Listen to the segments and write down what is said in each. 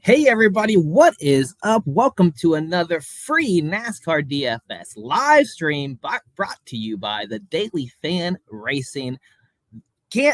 Hey everybody, what is up? Welcome to another free NASCAR DFS live stream brought to you by the Daily Fan Racing.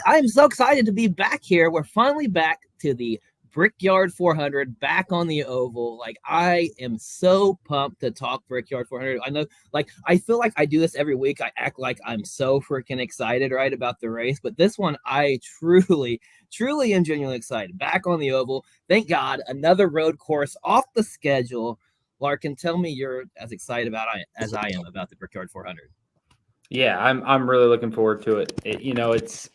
I'm so excited to be back here. We're finally back to the Brickyard 400, back on the oval. Like, I am so pumped to talk Brickyard 400. I know, like, I feel like I do this every week. I act like I'm so freaking excited, right, about the race. But this one, I truly am genuinely excited. Back on the oval. Thank God, another road course off the schedule. Larkin, tell me you're as excited as I am about the Brickyard 400. Yeah, I'm really looking forward to it.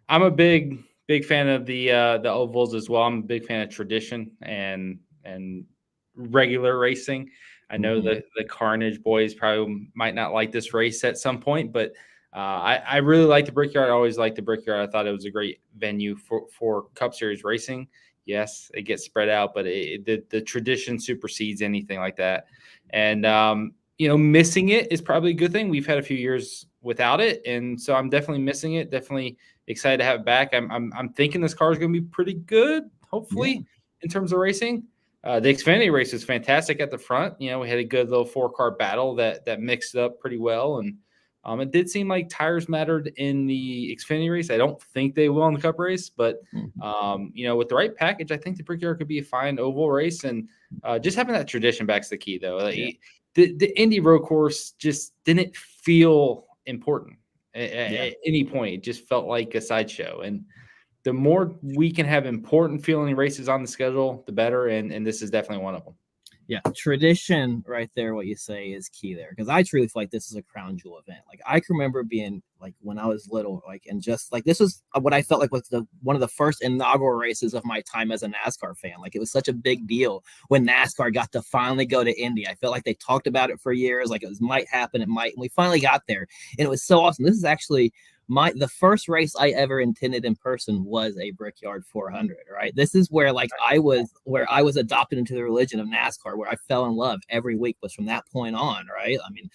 I'm a big fan of the ovals as well. I'm a big fan of tradition and regular racing. I know the Carnage boys probably might not like this race at some point, but I really like the Brickyard. I always liked the Brickyard. I thought it was a great venue for Cup Series racing. Yes, it gets spread out, but the tradition supersedes anything like that. And missing it is probably a good thing. We've had a few years without it, and so I'm definitely missing it. Definitely excited to have it back. I'm thinking this car is going to be pretty good, hopefully, in terms of racing. The Xfinity race was fantastic at the front. We had a good little 4-car battle that mixed up pretty well, and it did seem like tires mattered in the Xfinity race. I don't think they will in the Cup race, but with the right package, I think the Brickyard could be a fine oval race, and just having that tradition back's the key, though. The Indy road course just didn't feel important at any point. It just felt like a sideshow. And the more we can have important feeling races on the schedule, the better. And this is definitely one of them. Yeah, tradition right there, what you say is key there. Because I truly feel like this is a crown jewel event. Like, I can remember being like when I was little, like, and just like this was what I felt like was one of the first inaugural races of my time as a NASCAR fan. Like, it was such a big deal when NASCAR got to finally go to Indy. I felt like they talked about it for years, like might happen, and we finally got there. And it was so awesome. This is actually the first race I ever attended in person was a Brickyard 400, right? This is where I was adopted into the religion of NASCAR, where I fell in love every week was from that point on, right? I mean,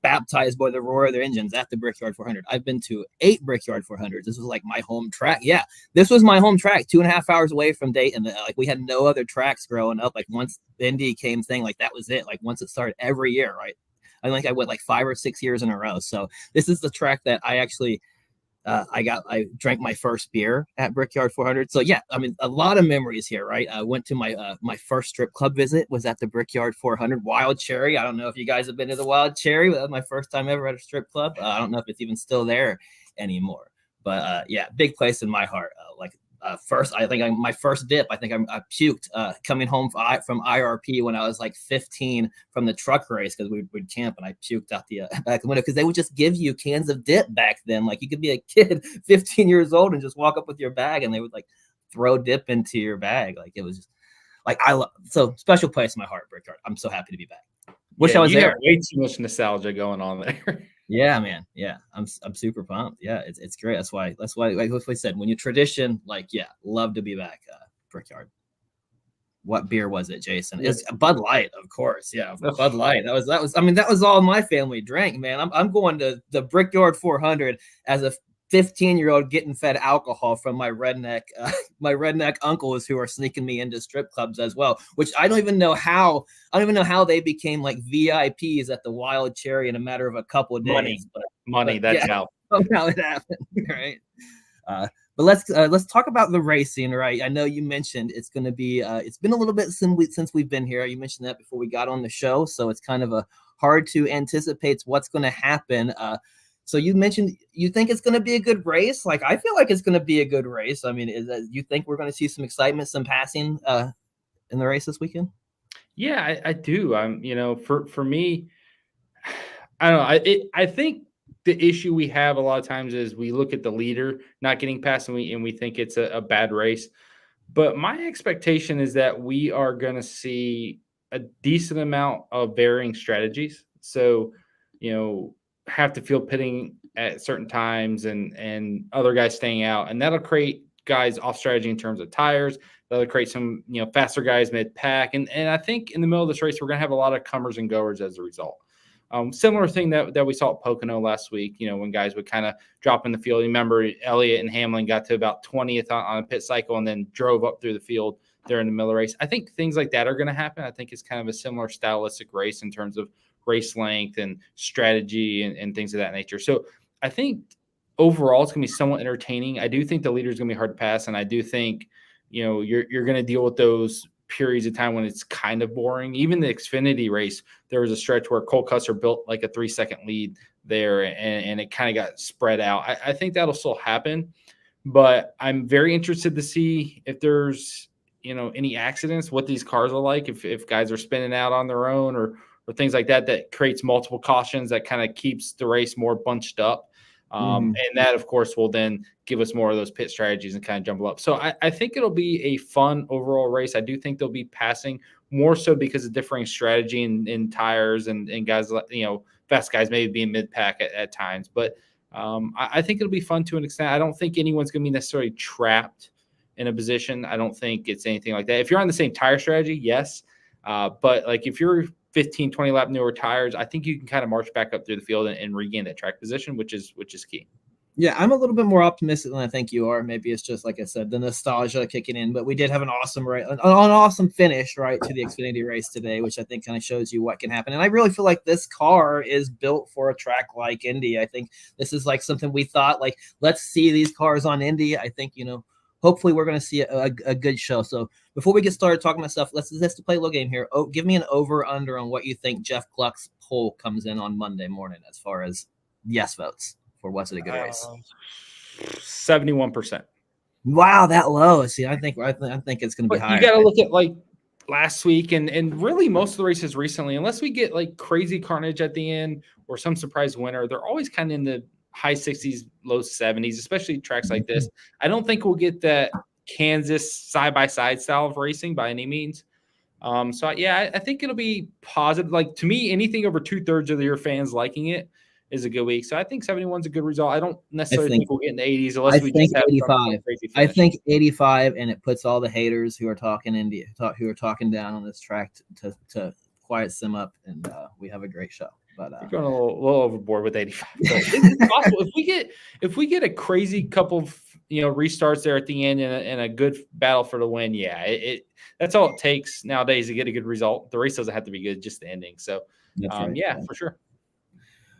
baptized by the roar of their engines at the Brickyard 400. I've been to 8 Brickyard 400s. This was like my home track. Yeah, this was my home track, 2.5 hours away from Dayton. Like, we had no other tracks growing up. Like, once Indy came thing, like that was it. Like, once it started every year, right? I think I went like 5 or 6 years in a row. So this is the track that I actually I drank my first beer at Brickyard 400. So yeah, I mean, a lot of memories here, right? I went to my first strip club visit was at the Brickyard 400, Wild Cherry. I don't know if you guys have been to the Wild Cherry, but that was my first time ever at a strip club. I don't know if it's even still there anymore, but yeah, big place in my heart. First, I think my first dip, I think I puked coming home from IRP when I was like 15 from the truck race, because we'd camp, and I puked out the back of the window, because they would just give you cans of dip back then. Like, you could be a kid 15 years old and just walk up with your bag, and they would like throw dip into your bag. Like, it was just like, so special place in my heart, Brickyard. I'm so happy to be back. Wish I was there. Way too much nostalgia going on there. Yeah, man. Yeah, I'm super pumped. Yeah, it's great. That's why like we said, when you tradition, like, yeah, love to be back. Brickyard. What beer was it, Jason? It's Bud Light, of course. Yeah, Bud Light. That was. I mean, that was all my family drank, man. I'm going to the Brickyard 400 as a 15-year-old getting fed alcohol from my redneck uncles who are sneaking me into strip clubs as well, which I don't even know how they became like VIPs at the Wild Cherry in a matter of a couple of days. Money, that's how it happened, right? But let's talk about the racing, right? I know you mentioned it's going to be it's been a little bit since we've been here. You mentioned that before we got on the show, so it's kind of hard to anticipate what's going to happen. So you mentioned you think it's going to be a good race. Like, I feel like it's going to be a good race. I mean, you think we're going to see some excitement, some passing in the race this weekend? Yeah, I do. For me, I don't know. I think the issue we have a lot of times is we look at the leader not getting past, and we think it's a bad race. But my expectation is that we are going to see a decent amount of varying strategies. So, have to field pitting at certain times and other guys staying out, and that'll create guys off strategy in terms of tires. That'll create some faster guys mid pack, and I think in the middle of this race we're going to have a lot of comers and goers as a result. Similar thing that we saw at Pocono last week, when guys would kind of drop in the field. Remember, Elliott and Hamlin got to about 20th on a pit cycle and then drove up through the field during the Miller race. I think things like that are going to happen. I think it's kind of a similar stylistic race in terms of race length and strategy and things of that nature. So I think overall it's going to be somewhat entertaining. I do think the leader is going to be hard to pass, and I do think you're going to deal with those periods of time when it's kind of boring. Even the Xfinity race, there was a stretch where Cole Custer built like a 3-second lead there, and it kind of got spread out. I think that'll still happen, but I'm very interested to see if there's any accidents, what these cars are like, if guys are spinning out on their own or things like that creates multiple cautions, that kind of keeps the race more bunched up. And that, of course, will then give us more of those pit strategies and kind of jumble up. So I think it'll be a fun overall race. I do think they'll be passing more so because of differing strategy in tires and guys, fast guys maybe being mid-pack at times. But I think it'll be fun to an extent. I don't think anyone's going to be necessarily trapped in a position. I don't think it's anything like that. If you're on the same tire strategy, yes. But like if you're 15, 20 lap newer tires, I think you can kind of march back up through the field and regain that track position, which is key. Yeah, I'm a little bit more optimistic than I think you are. Maybe it's just, like I said, the nostalgia kicking in, but we did have an awesome finish, right, to the Xfinity race today, which I think kind of shows you what can happen. And I really feel like this car is built for a track like Indy. I think this is like something we thought, like, let's see these cars on Indy. I think, hopefully we're going to see a good show. So before we get started talking about stuff, let's play a little game here. Give me an over-under on what you think Jeff Gluck's poll comes in on Monday morning as far as yes votes for was it a good race? 71%. Wow, that low. See, I think it's going to be higher. You got to look at like last week and really most of the races recently, unless we get like crazy carnage at the end or some surprise winner, they're always kind of in the high 60s, low 70s, especially tracks like this. I don't think we'll get that Kansas side-by-side style of racing by any means. So, yeah, I think it'll be positive. Like, to me, anything over 2/3 of your fans liking it is a good week. So I think 71's a good result. I don't necessarily think we'll get in the 80s unless we just have 85. I think 85, and it puts all the haters who are talking who are talking down on this track to quiet them up, and we have a great show. But you're going a little overboard with 85. It's possible if we get a crazy couple of restarts there at the end and a good battle for the win. Yeah, that's all it takes nowadays to get a good result. The race doesn't have to be good, just the ending. So right, for sure.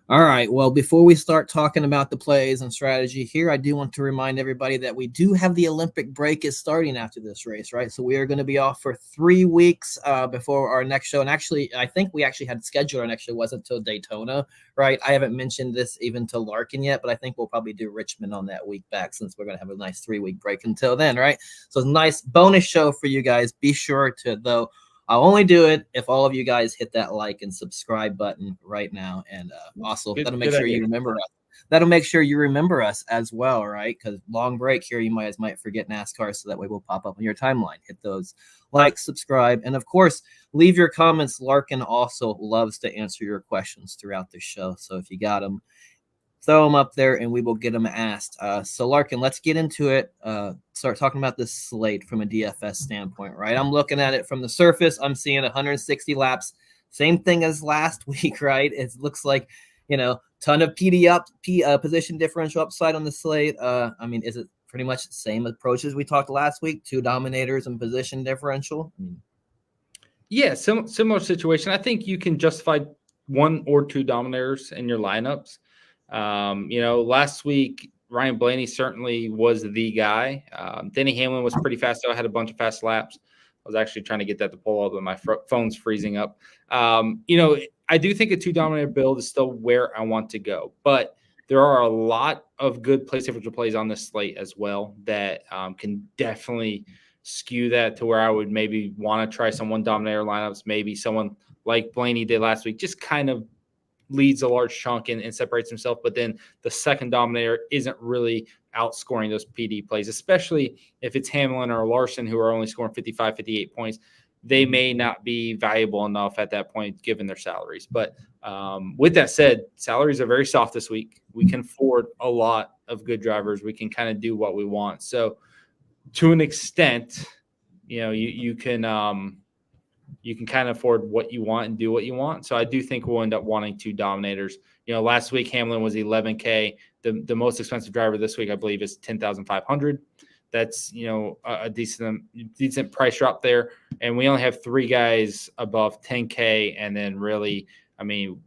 All right. Well, before we start talking about the plays and strategy here, I do want to remind everybody that we do have the Olympic break is starting after this race, right? So we are going to be off for 3 weeks before our next show. And actually, I think we actually had scheduled our next show wasn't until Daytona, right? I haven't mentioned this even to Larkin yet, but I think we'll probably do Richmond on that week back since we're going to have a nice 3-week break until then, right? So it's a nice bonus show for you guys. Be sure to, though, I'll only do it if all of you guys hit that like and subscribe button right now. And also, that'll make sure you remember us. That'll make sure you remember us as well, right? Because long break here, you might forget NASCAR, so that way we'll pop up on your timeline. Hit those like, subscribe, and of course, leave your comments. Larkin also loves to answer your questions throughout the show. So if you got them, throw them up there and we will get them asked. So Larkin, let's get into it. Start talking about this slate from a DFS standpoint, right? I'm looking at it from the surface. I'm seeing 160 laps. Same thing as last week, right? It looks like, ton of position differential upside on the slate. Is it pretty much the same approach as we talked last week? 2 dominators and position differential? Yeah, similar situation. I think you can justify 1 or 2 dominators in your lineups. Last week, Ryan Blaney certainly was the guy. Denny Hamlin was pretty fast, though. I had a bunch of fast laps. I was actually trying to get that to pull, although my phone's freezing up. I do think a 2 dominator build is still where I want to go, but there are a lot of good place differential plays on this slate as well that can definitely skew that to where I would maybe want to try some 1 dominator lineups. Maybe someone like Blaney did last week, just kind of leads a large chunk and separates himself, but then the second dominator isn't really outscoring those PD plays, especially if it's Hamlin or Larson who are only scoring 55, 58 points. They may not be valuable enough at that point given their salaries. But with that said, salaries are very soft this week. We can afford a lot of good drivers. We can kind of do what we want. So to an extent, you can you can kind of afford what you want and do what you want. So I do think we'll end up wanting 2 dominators. Last week Hamlin was 11K. The most expensive driver this week, I believe, is 10,500. That's a decent price drop there. And we only have 3 guys above 10K, and then really, I mean,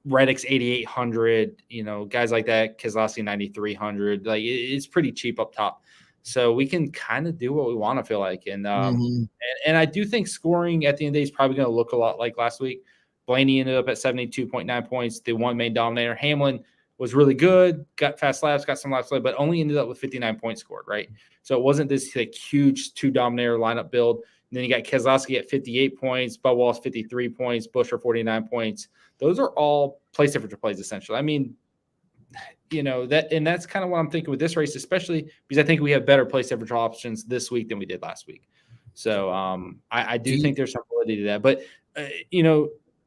Reddick's 8,800. Guys like that, Keselowski 9,300. Like it's pretty cheap up top. So we can kind of do what we want to feel like. And and I do think scoring at the end of the day is probably going to look a lot like last week. Blaney ended up at 72.9 points, the one main dominator. Hamlin was really good, got fast laps, got some laps led, but only ended up with 59 points scored, right? So it wasn't this huge 2 dominator lineup build. And then you got Keselowski at 58 points, Bubba Wallace 53 points, Buescher 49 points. Those are all place differential plays, essentially. I mean, that's kind of what I'm thinking with this race, especially because I think we have better place differential options this week than we did last week. So I do think there's some validity to that. But,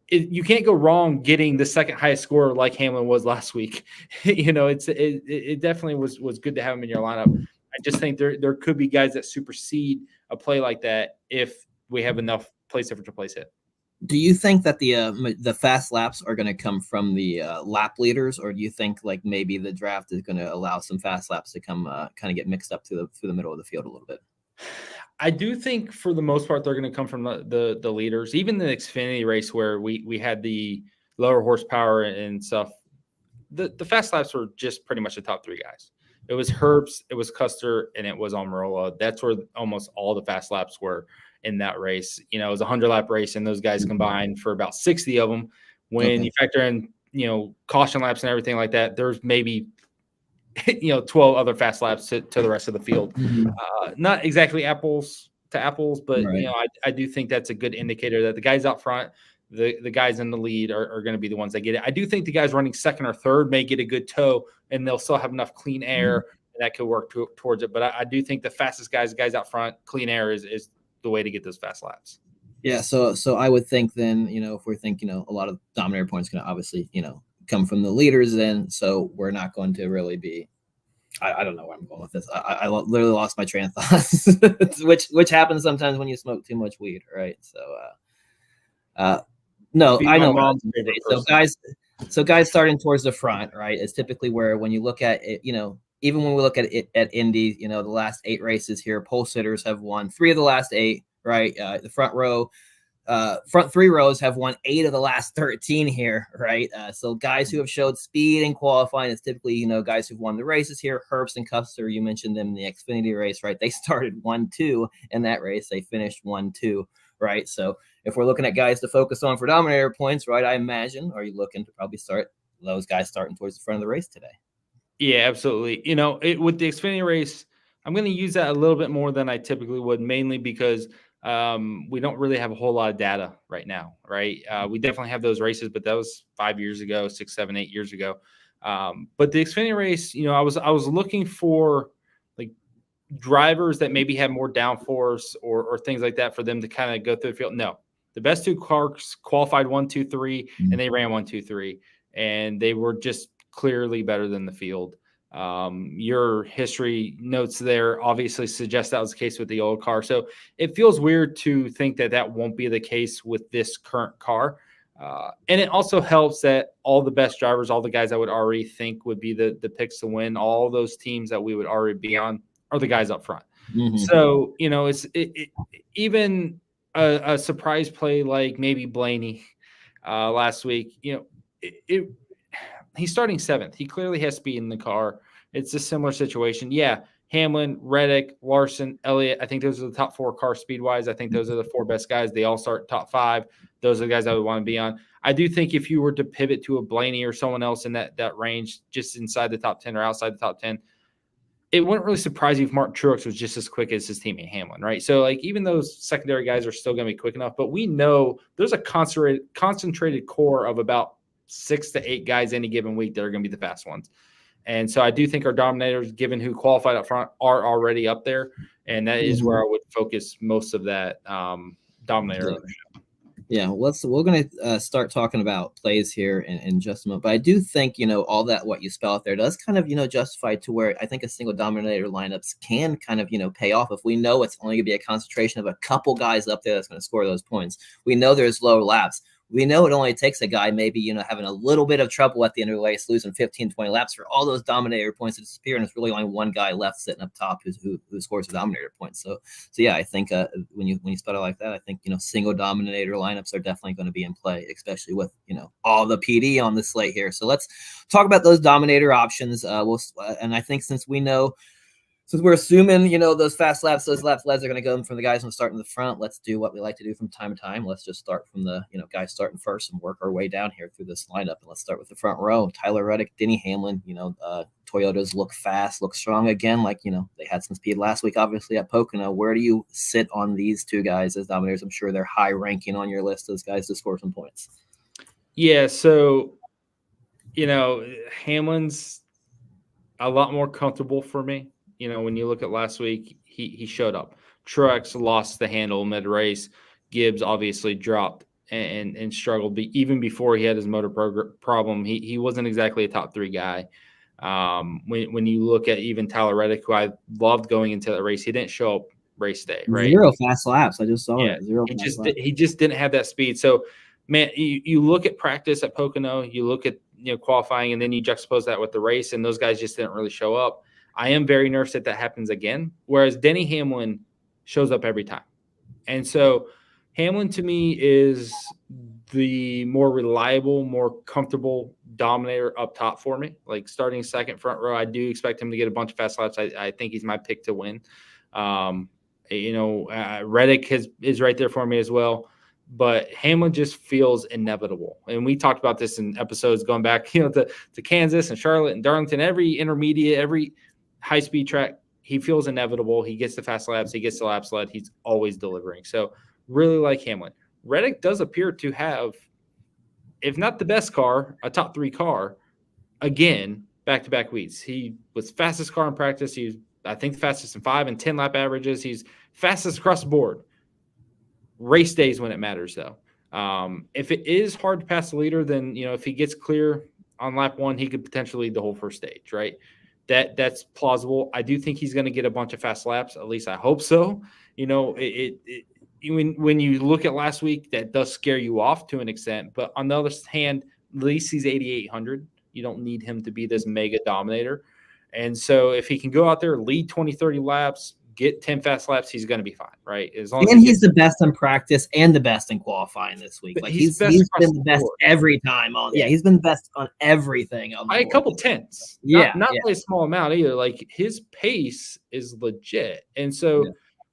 you can't go wrong getting the second highest score like Hamlin was last week. It definitely was good to have him in your lineup. I just think there could be guys that supersede a play like that if we have enough place differential plays hit. Do you think that the fast laps are going to come from the lap leaders, or do you think like maybe the draft is going to allow some fast laps to come kind of get mixed up through the middle of the field a little bit? I do think for the most part they're going to come from the leaders. Even the Xfinity race where we had the lower horsepower and stuff, the fast laps were just pretty much the top 3 guys. It was Herbst, it was Custer, and it was Almirola. That's where almost all the fast laps were in that race. It was a 100-lap race, and those guys combined for about 60 of them. When you factor in, caution laps and everything like that, there's maybe 12 other fast laps to the rest of the field. Not exactly apples to apples, but right. I do think that's a good indicator that the guys out front, the guys in the lead are going to be the ones that get it. I do think the guys running second or third may get a good tow, and they'll still have enough clean air and that could work towards it. But I do think the fastest guys out front, clean air is the way to get those fast laps. Yeah. So I would think then, if we're thinking, a lot of dominator points going to obviously, come from the leaders then. So we're not going to really be, I don't know where I'm going with this. I literally lost my train of thought, which happens sometimes when you smoke too much weed, right? So, no, I know. So guys starting towards the front, right, is typically where when you look at it, even when we look at it at Indy, the last 8 races here, pole sitters have won 3 of the last 8, right? The front 3 rows have won 8 of the last 13 here, right? So guys who have showed speed in qualifying is typically, guys who've won the races here. Herbst and Custer, you mentioned them in the Xfinity race, right? They started 1-2 in that race. They finished 1-2, right? So if we're looking at guys to focus on for dominator points, right, I imagine, are you looking to probably start those guys starting towards the front of the race today? Yeah, absolutely. With the Xfinity race, I'm going to use that a little bit more than I typically would, mainly because we don't really have a whole lot of data right now, right? We definitely have those races, but that was 5 years ago, 6, 7, 8 years ago. But the Xfinity race, I was looking for like drivers that maybe have more downforce or things like that for them to kind of go through the field. No, the best 2 cars qualified 1, 2, 3, and they ran 1, 2, 3, and they were just clearly better than the field. Your history notes there obviously suggest that was the case with the old car. So it feels weird to think that won't be the case with this current car. And it also helps that all the best drivers, all the guys I would already think would be the picks to win, all those teams that we would already be on are the guys up front. So, it's even a surprise play like maybe Blaney last week, he's starting 7th. He clearly has speed in the car. It's a similar situation. Yeah, Hamlin, Reddick, Larson, Elliott. I think those are the top 4 car speed-wise. I think those are the 4 best guys. They all start top 5. Those are the guys I would want to be on. I do think if you were to pivot to a Blaney or someone else in that range, just inside the top 10 or outside the top 10, it wouldn't really surprise you if Martin Truex was just as quick as his teammate Hamlin, right? So, like, even those secondary guys are still going to be quick enough, but we know there's a concentrated core of about 6 to 8 guys any given week that are going to be the fast ones. And so I do think our dominators, given who qualified up front, are already up there. And that is where I would focus most of that dominator ownership. Yeah, we're gonna start talking about plays here in just a moment. But I do think all that what you spell out there does kind of justify to where I think a single dominator lineups can kind of pay off if we know it's only gonna be a concentration of a couple guys up there that's gonna score those points. We know there's low laps. We know it only takes a guy maybe having a little bit of trouble at the end of the race, losing 15, 20 laps for all those dominator points to disappear, and it's really only one guy left sitting up top who scores the dominator points. So yeah, I think when you spell it like that, I think single dominator lineups are definitely going to be in play, especially with all the PD on the slate here. So let's talk about those dominator options. And I think since we're assuming, those fast laps, those laps leads are going to go from the guys who start in the front. Let's do what we like to do from time to time. Let's just start from the, guys starting first and work our way down here through this lineup. And let's start with the front row. Tyler Reddick, Denny Hamlin, Toyotas look fast, look strong again. Like, they had some speed last week, obviously at Pocono. Where do you sit on these two guys as dominators? I'm sure they're high ranking on your list as guys to score some points. Yeah. So, Hamlin's a lot more comfortable for me. When you look at last week, he showed up. Truex lost the handle mid-race. Gibbs obviously dropped and struggled. Even before he had his motor problem, he wasn't exactly a top 3 guy. When you look at even Tyler Reddick, who I loved going into the race, he didn't show up race day, right? 0 fast laps. I just saw it. 0 he just didn't have that speed. So, man, you look at practice at Pocono, you look at qualifying, and then you juxtapose that with the race, and those guys just didn't really show up. I am very nervous that happens again, whereas Denny Hamlin shows up every time. And so Hamlin to me is the more reliable, more comfortable dominator up top for me. Like starting second front row, I do expect him to get a bunch of fast laps. I think he's my pick to win. Reddick is right there for me as well. But Hamlin just feels inevitable. And we talked about this in episodes going back, to Kansas and Charlotte and Darlington, every intermediate, every high-speed track, he feels inevitable. He gets the fast laps. He gets the laps led. He's always delivering. So really like Hamlin. Reddick does appear to have, if not the best car, a top 3 car, again, back-to-back weeks. He was fastest car in practice. He's, I think, the fastest in 5 and 10 lap averages. He's fastest across the board. Race days when it matters, though. If it is hard to pass the leader, then, if he gets clear on lap 1, he could potentially lead the whole first stage, right? That's plausible. I do think he's going to get a bunch of fast laps. At least I hope so. When you look at last week, that does scare you off to an extent. But on the other hand, at least he's 8,800. You don't need him to be this mega dominator. And so if he can go out there, lead 20, 30 laps, get 10 fast laps, he's going to be fine, right? As long as he's the best in practice and the best in qualifying this week. Like he's been the best every time. He's been best on everything. By a couple tenths. Not by a small amount either. Like his pace is legit. And so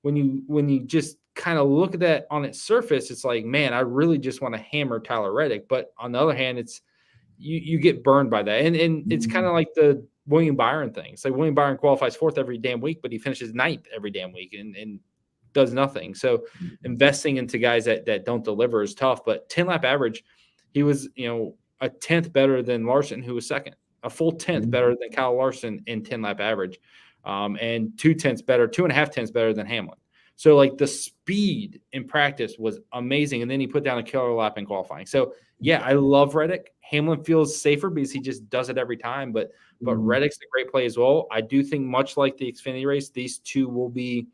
when you just kind of look at that on its surface, it's like, man, I really just want to hammer Tyler Reddick. But on the other hand, it's you get burned by that. And it's kind of like the William Byron thing. It's like William Byron qualifies 4th every damn week, but he finishes 9th every damn week and does nothing. So investing into guys that don't deliver is tough. But 10 lap average, he was a 10th better than Larson, who was second, a full 10th better than Kyle Larson in 10 lap average, and 2.5 tenths better than Hamlin. So like the speed in practice was amazing, and then he put down a killer lap in qualifying. So yeah, I love Reddick. Hamlin feels safer because he just does it every time, but Reddick's a great play as well. I do think much like the Xfinity race, these two will be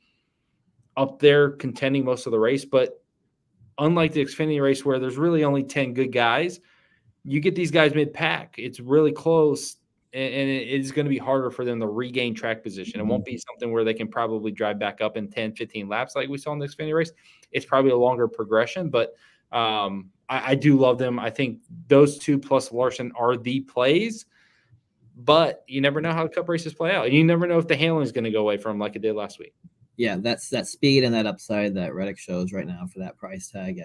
up there contending most of the race. But unlike the Xfinity race where there's really only 10 good guys, you get these guys mid-pack. It's really close, and it's going to be harder for them to regain track position. It won't be something where they can probably drive back up in 10, 15 laps like we saw in the Xfinity race. It's probably a longer progression, but I do love them. I think those two plus Larson are the plays, but you never know how the Cup races play out. You never know if the Hamlin is going to go away from like it did last week. Yeah, that's that speed and that upside that Reddick shows right now for that price tag.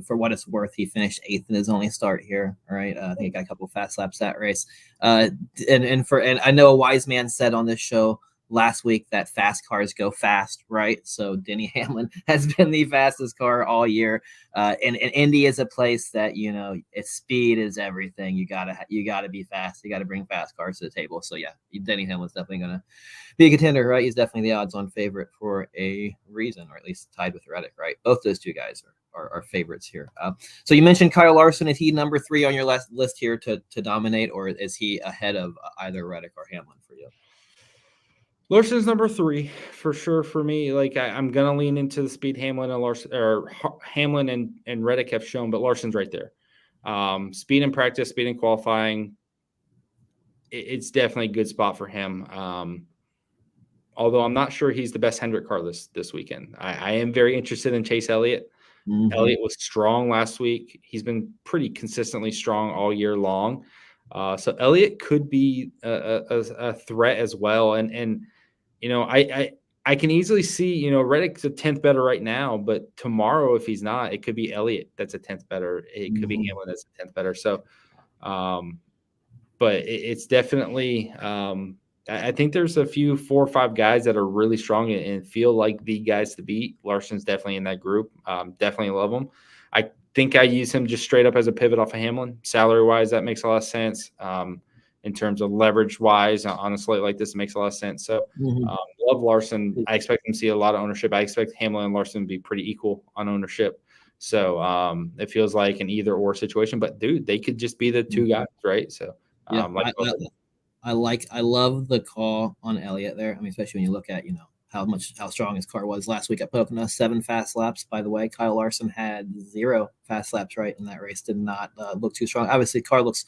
For what it's worth, he finished 8th in his only start here. All right, I think he got a couple of fast laps that race. And I know a wise man said on this show last week that fast cars go fast, right? So Denny Hamlin has been the fastest car all year. And Indy is a place that, its speed is everything. You gotta be fast. You got to bring fast cars to the table. So yeah, Denny Hamlin's definitely going to be a contender, right? He's definitely the odds-on favorite for a reason, or at least tied with Reddick, right? Both those two guys are our favorites here. So you mentioned Kyle Larson. Is he number 3 on your last list here to dominate, or is he ahead of either Reddick or Hamlin for you? Larson's number 3 for sure for me. Like I'm gonna lean into the speed Hamlin and Larson, or Hamlin and Reddick have shown, but Larson's right there. Speed in practice, speed in qualifying. It's definitely a good spot for him. Although I'm not sure he's the best Hendrick car this weekend. I am very interested in Chase Elliott. Mm-hmm. Elliott was strong last week. He's been pretty consistently strong all year long. So Elliott could be a threat as well. And you know, I can easily see, you know, Reddick's a 10th better right now, but tomorrow, if he's not, it could be Elliott that's a 10th better. It could be Hamlin that's a 10th better. So, but it's definitely, I think there's a few 4 or 5 guys that are really strong and feel like the guys to beat. Larson's definitely in that group. Definitely love him. I think I use him just straight up as a pivot off of Hamlin. Salary-wise, that makes a lot of sense. In terms of leverage-wise, on a slate like this, it makes a lot of sense. So, love Larson. I expect him to see a lot of ownership. I expect Hamlin and Larson to be pretty equal on ownership. So, it feels like an either-or situation. But, dude, they could just be the 2 guys, right? So, yeah, I love the call on Elliott there. I mean, especially when you look at, you know, how strong his car was last week. I put up 7 fast laps, by the way. Kyle Larson had 0 fast laps, right, in that race. Did not look too strong. Obviously, car looks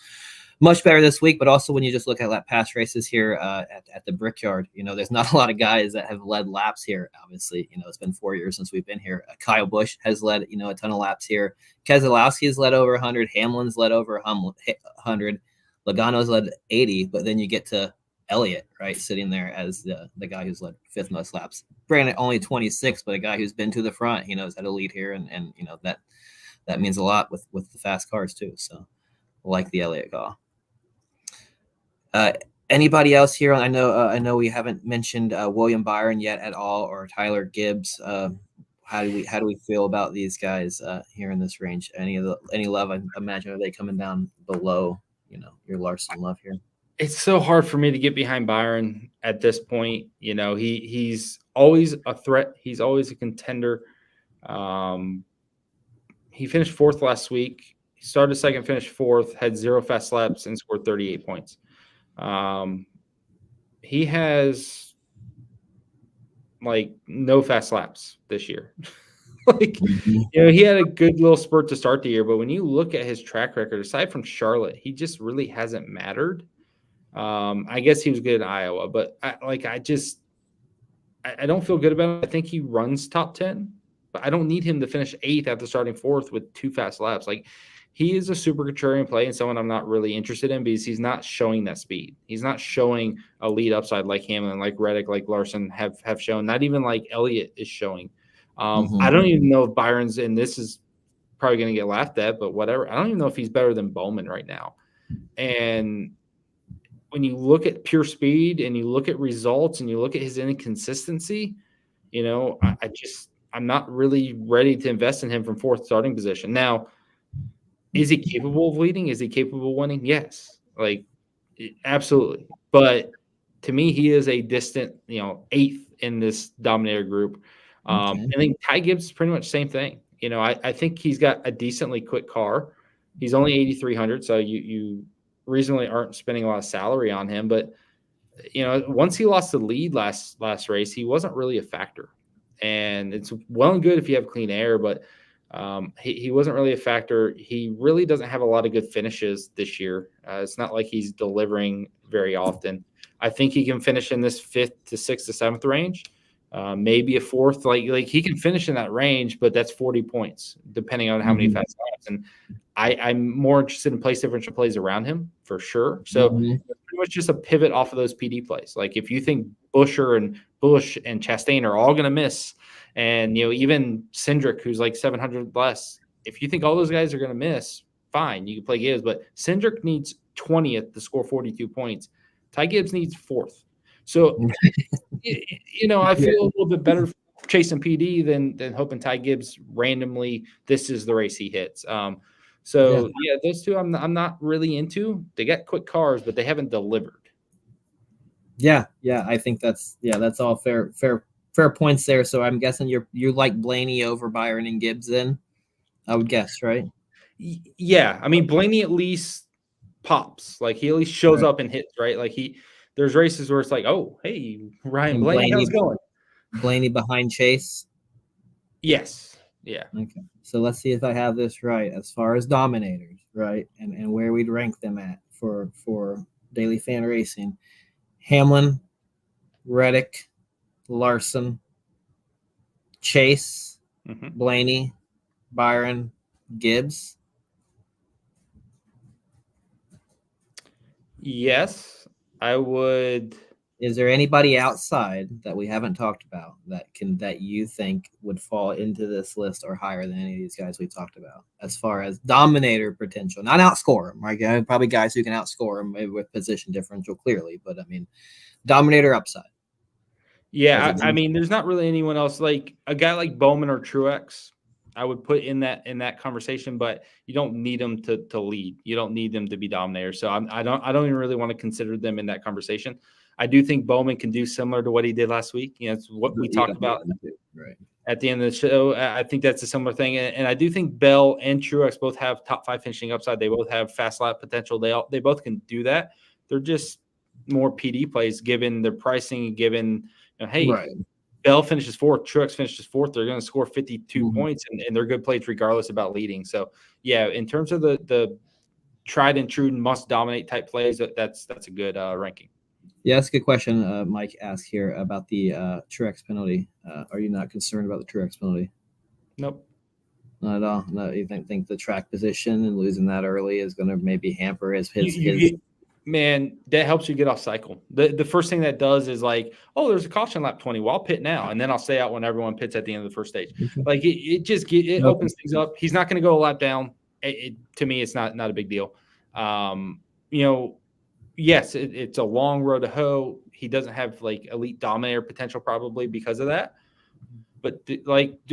much better this week, but also when you just look at past races here at the Brickyard, you know, there's not a lot of guys that have led laps here. Obviously, you know, it's been 4 years since we've been here. Kyle Busch has led, you know, a ton of laps here. Keselowski has led over 100. Hamlin's led over 100. Logano's led 80, but then you get to Elliott, right, sitting there as the guy who's led 5th most laps. Granted, only 26, but a guy who's been to the front, he knows how to lead here, and you know that means a lot with the fast cars too. So, I like the Elliott call. Anybody else here? I know we haven't mentioned William Byron yet at all, or Tyler Gibbs. How do we feel about these guys here in this range? Any love? I imagine, are they coming down below, you know, your Larson love here? It's so hard for me to get behind Byron at this point. You know, he's always a threat. He's always a contender. He finished 4th last week. He started 2nd, finished 4th, had 0 fast laps, and scored 38 points. He has like no fast laps this year. Like, you know, he had a good little spurt to start the year, but when you look at his track record, aside from Charlotte, he just really hasn't mattered. I guess he was good in Iowa, but I don't feel good about him. I think he runs top 10, but I don't need him to finish 8th after starting 4th with 2 fast laps. Like, he is a super contrarian play and someone I'm not really interested in because he's not showing that speed. He's not showing a lead upside like Hamlin, like Reddick, like Larson have shown. Not even like Elliott is showing. I don't even know if Byron's, and this is probably going to get laughed at, but whatever. I don't even know if he's better than Bowman right now. And when you look at pure speed and you look at results and you look at his inconsistency, you know, I'm not really ready to invest in him from 4th starting position. Now, is he capable of leading? Is he capable of winning? Yes. Like, absolutely. But to me, he is a distant, you know, 8th in this dominator group. I think Ty Gibbs is pretty much the same thing. You know, I think he's got a decently quick car. He's only 8,300, so you reasonably aren't spending a lot of salary on him. But, you know, once he lost the lead last race, he wasn't really a factor. And it's well and good if you have clean air, but he wasn't really a factor. He really doesn't have a lot of good finishes this year. It's not like he's delivering very often. I think he can finish in this 5th to 6th to 7th range. Maybe a 4th, like he can finish in that range, but that's 40 points depending on how many fast laps. And I'm more interested in place differential plays around him for sure. So pretty much just a pivot off of those PD plays. Like if you think Busch and Chastain are all going to miss, and you know even Cindric, who's like 700 less, if you think all those guys are going to miss, fine, you can play Gibbs. But Cindric needs 20th to score 42 points. Ty Gibbs needs 4th. So, you know, I feel a little bit better chasing PD than hoping Ty Gibbs randomly, this is the race he hits. So, those two I'm not really into. They got quick cars, but they haven't delivered. Yeah, I think that's all fair points there. So I'm guessing you like Blaney over Byron and Gibbs then? I would guess, right? Yeah, I mean Blaney at least pops, like he at least shows Right. up and hits, right? Like there's races where it's like, oh, hey, Ryan And Blaney, how's it going? Blaney behind Chase. Yes, yeah. Okay. So let's see if I have this right as far as dominators, right? And where we'd rank them at for daily fan racing. Hamlin, Reddick, Larson, Chase, Blaney, Byron, Gibbs. Yes, I would. Is there anybody outside that we haven't talked about that you think would fall into this list or higher than any of these guys we talked about as far as dominator potential? Not outscore them, right? Probably guys who can outscore them maybe with position differential clearly, but I mean, dominator upside. Yeah, I mean, there's not really anyone else like a guy like Bowman or Truex. I would put in that conversation, but you don't need them to lead. You don't need them to be dominators. So I don't even really want to consider them in that conversation. I do think Bowman can do similar to what he did last week. You know, it's what we talked about right at the end of the show. I think that's a similar thing, and I do think Bell and Truex both have top 5 finishing upside. They both have fast lap potential. They both can do that. They're just more PD plays given their pricing, given hey. Right. Bell finishes 4th, Truex finishes 4th. They're going to score 52 points, and they're good plays regardless about leading. So, yeah, in terms of the tried and true must dominate type plays, that's a good ranking. Yeah, that's a good question. Mike asked here about the Truex penalty. Are you not concerned about the Truex penalty? Nope. Not at all. No, you think the track position and losing that early is going to maybe hamper his Man, that helps you get off cycle. The first thing that does is like, oh, there's a caution lap 20. Well, I'll pit now, and then I'll stay out when everyone pits at the end of the first stage. Like it opens things up. He's not going to go a lap down. To me, it's not a big deal. Yes, it's a long road to hoe. He doesn't have like elite dominator potential probably because of that. But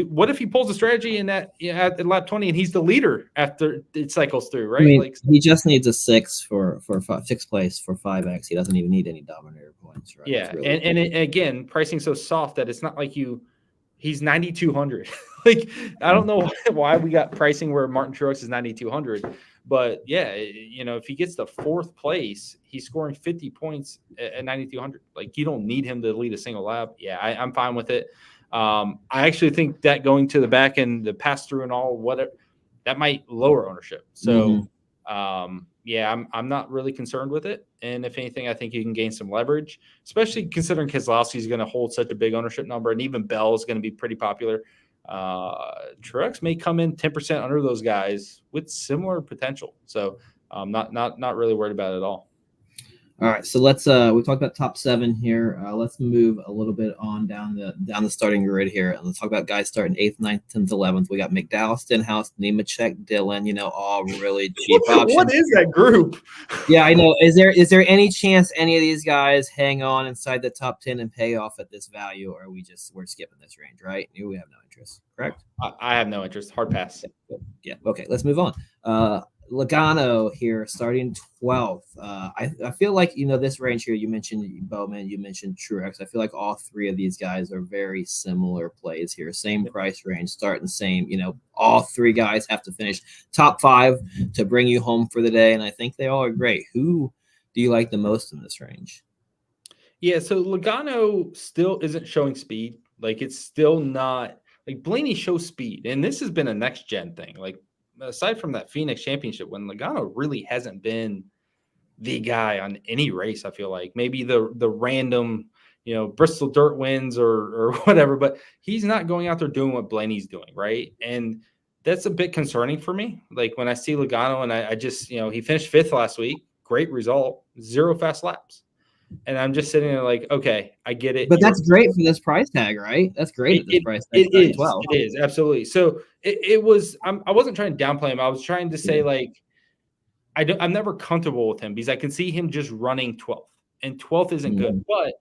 what if he pulls a strategy in that at lap 20 and he's the leader after it cycles through, right? I mean, he just needs a 6 for 6th place for 5x. He doesn't even need any dominator points, right? Yeah, really and again, pricing so soft that it's not like he's 9,200. Like I don't know why we got pricing where Martin Truex is 9,200, but yeah, if he gets the 4th place, he's scoring 50 points at 9,200. Like you don't need him to lead a single lap. Yeah, I'm fine with it. I actually think that going to the back end, the pass through and all, whatever, that might lower ownership. So, yeah, I'm not really concerned with it. And if anything, I think you can gain some leverage, especially considering Keselowski is going to hold such a big ownership number, and even Bell is going to be pretty popular. Truex may come in 10% under those guys with similar potential. So, not really worried about it at all. All right, so let's we talked about top 7 here. Let's move a little bit on down the starting grid here, and let's talk about guys starting 8th, 9th, 10th, 11th. We got McDowell, Stenhouse, Nemechek, Dillon. All really cheap options. What is that group? Yeah, I know. Is there any chance any of these guys hang on inside the top 10 and pay off at this value, or we're skipping this range, right? We have no interest, correct? I have no interest. Hard pass. Yeah. Okay, let's move on. Logano here starting 12th. I feel like this range here, you mentioned Bowman, you mentioned Truex. I feel like all 3 of these guys are very similar plays here, same price range, starting the same. All 3 guys have to finish top 5 to bring you home for the day, and I think they all are great. Who do you like the most in this range? Yeah, so Logano still isn't showing speed. Like it's still not like Blaney shows speed, and this has been a next gen thing. Like aside from that Phoenix championship, when Logano really hasn't been the guy on any race, I feel like maybe the random, Bristol dirt wins or whatever, but he's not going out there doing what Blaney's doing. Right. And that's a bit concerning for me. Like when I see Logano and I just, he finished 5th last week, great result, 0 fast laps. And I'm just sitting there like, okay, I get it. But that's great for this price tag, right? That's great at this price tag. It is, absolutely. So it was, I wasn't trying to downplay him. I was trying to say like, I'm never comfortable with him because I can see him just running 12th. And 12th isn't good. But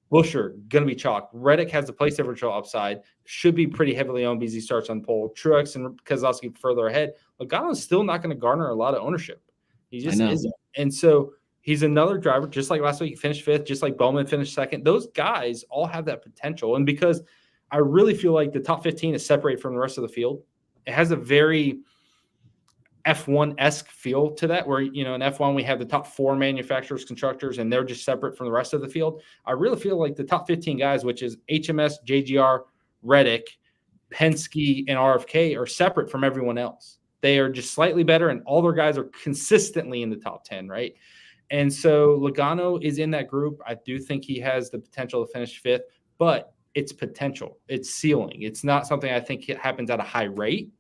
Buescher, going to be chalk. Reddick has the place differential upside. Should be pretty heavily owned because he starts on pole. Truex and Keselowski further ahead. Logano's still not going to garner a lot of ownership. He just isn't. And so he's another driver, just like last week, he finished 5th, just like Bowman finished 2nd. Those guys all have that potential. And because I really feel like the top 15 is separated from the rest of the field, it has a very F1-esque feel to that, where, in F1 we have the top 4 manufacturers, constructors, and they're just separate from the rest of the field. I really feel like the top 15 guys, which is HMS, JGR, Reddick, Penske, and RFK, are separate from everyone else. They are just slightly better, and all their guys are consistently in the top 10, right? And so Logano is in that group. I do think he has the potential to finish 5th, but it's potential. It's ceiling. It's not something I think it happens at a high rate.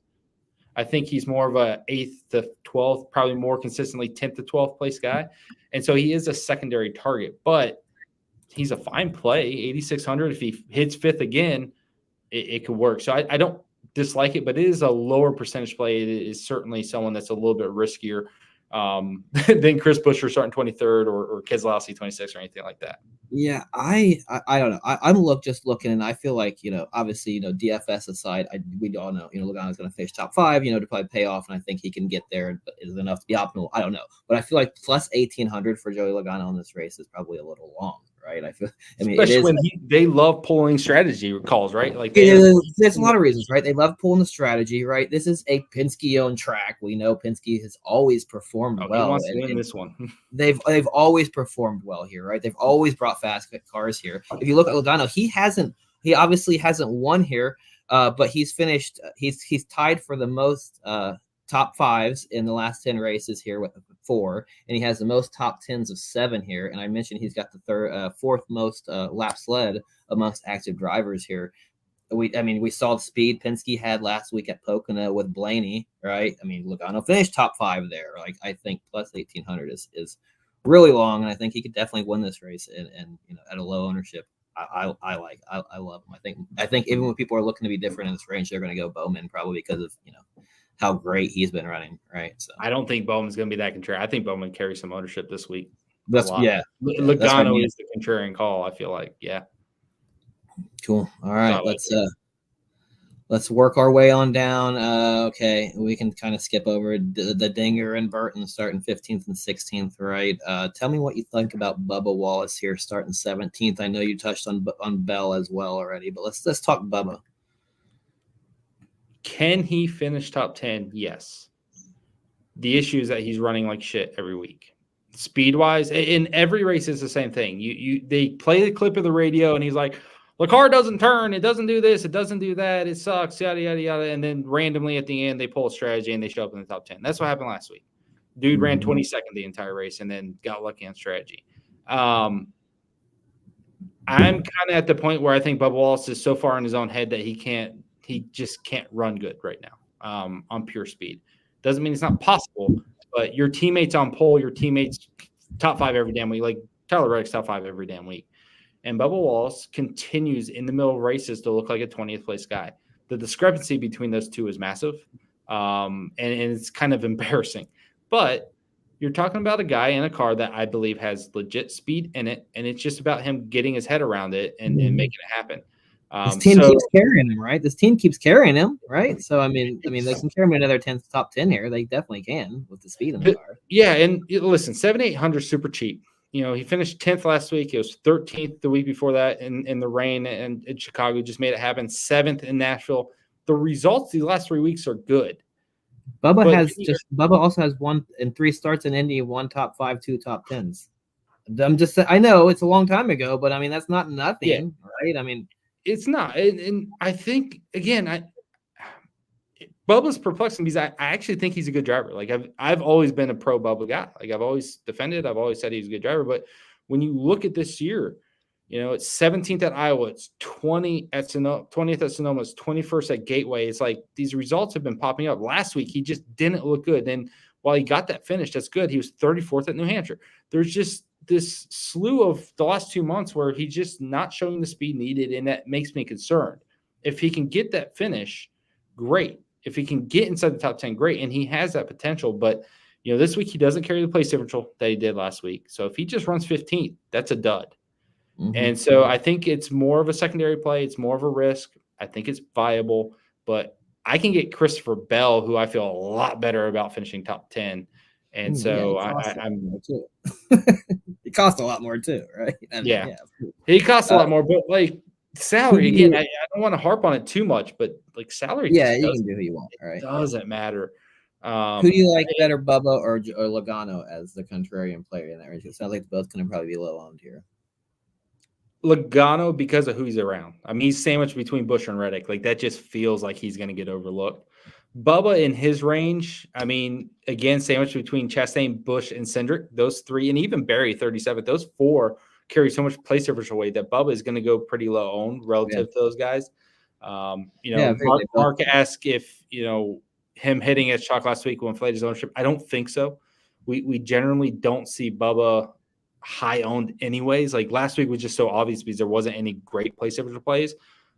I think he's more of a 8th to 12th, probably more consistently 10th to 12th place guy. And so he is a secondary target, but he's a fine play. 8,600. If he hits 5th again, it could work. So I don't dislike it, but it is a lower percentage play. It is certainly someone that's a little bit riskier than Chris Buescher starting 23rd or Keselowski 26th or anything like that. Yeah, I don't know. I'm looking, and I feel like, obviously, DFS aside, we all know, Logano's going to finish top 5, to probably pay off, and I think he can get there. But is it enough to be optimal? I don't know, but I feel like plus 1,800 for Joey Logano in this race is probably a little long, right? Especially when they love pulling strategy calls, right? Like there's a lot of reasons, right? They love pulling the strategy, right? This is a Penske-owned track. We know Penske has always performed well. He wants to win this one. They've always performed well here, right? They've always brought fast cars here. If you look at Logano, he obviously hasn't won here, but he's finished. He's tied for the most top 5s in the last 10 races here with 4, and he has the most top 10s of 7 here. And I mentioned he's got the 4th most laps led amongst active drivers here. We saw the speed Penske had last week at Pocono with Blaney, right? Logano finished top 5 there. Like, I think plus 1,800 is really long, and I think he could definitely win this race. And at a low ownership, I love him. I think even when people are looking to be different in this range, they're going to go Bowman probably because of how great he's been running, right? So I don't think Bowman's going to be that contrarian. I think Bowman carries some ownership this week. Logano is the contrarian call, I feel like. Yeah. Cool. All right, let's work our way on down. Okay, we can kind of skip over the Dinger and Burton starting 15th and 16th, right? Tell me what you think about Bubba Wallace here starting 17th. I know you touched on Bell as well already, but let's talk Bubba. Can he finish top 10? Yes. The issue is that he's running like shit every week. Speed-wise, in every race is the same thing. They play the clip of the radio, and he's like, the car doesn't turn, it doesn't do this, it doesn't do that, it sucks, yada, yada, yada. And then randomly at the end, they pull a strategy and they show up in the top 10. That's what happened last week. Dude ran 22nd the entire race and then got lucky on strategy. I'm kind of at the point where I think Bubba Wallace is so far in his own head that he just can't run good right now on pure speed. Doesn't mean it's not possible, but your teammates on pole, your teammates top 5 every damn week, like Tyler Reddick's top 5 every damn week. And Bubba Wallace continues in the middle of races to look like a 20th place guy. The discrepancy between those two is massive, and it's kind of embarrassing. But you're talking about a guy in a car that I believe has legit speed in it, and it's just about him getting his head around it and making it happen. This team keeps carrying him, right? This team keeps carrying him, right? So I mean, they can carry him another top 10 here. They definitely can with the speed in the car. Yeah, and listen, 7,800 super cheap. He finished 10th last week. It was 13th the week before that in the rain and in Chicago. Just made it happen. 7th in Nashville. The results these last 3 weeks are good. Bubba also has 1 in 3 starts in Indy, 1 top 5, 2 top 10s. I'm just saying, I know it's a long time ago, but that's not nothing, right? It's not. And I think, again, Bubba's perplexing because I actually think he's a good driver. Like I've always been a pro Bubba guy. Like I've always defended. I've always said he's a good driver. But when you look at this year, it's 17th at Iowa, it's 20th at Sonoma, it's 21st at Gateway. It's like these results have been popping up. Last week he just didn't look good. And while he got that finish, that's good. He was 34th at New Hampshire. There's just this slew of the last 2 months where he's just not showing the speed needed, and that makes me concerned. If he can get that finish, great. If he can get inside the top 10, great. And he has that potential. But, this week he doesn't carry the place differential that he did last week. So if he just runs 15th, that's a dud. Mm-hmm. And so I think it's more of a secondary play. It's more of a risk. I think it's viable. But I can get Christopher Bell, who I feel a lot better about finishing top 10. And so I'm it costs a lot more too, right? He costs a lot more, but like salary again. I don't want to harp on it too much, but like salary, Yeah, just you can do who you want. All right. doesn't matter. Who do you like better, Bubba or Logano as the contrarian player in that range? It sounds like both going to probably be low owned here. Logano, because of who he's around. I mean, he's sandwiched between Busch and Reddick. Like, that just feels like he's going to get overlooked. Bubba in his range, I mean, again, sandwiched between Chastain, Busch, and Cindric. Those three, and even Barry, 37. Those four carry so much place differential weight that Bubba is going to go pretty low owned relative to those guys. Mark asked if, him hitting his chalk last week will inflate his ownership. I don't think so. We generally don't see Bubba high owned anyways. Like, last week was just so obvious because there wasn't any great place differential plays,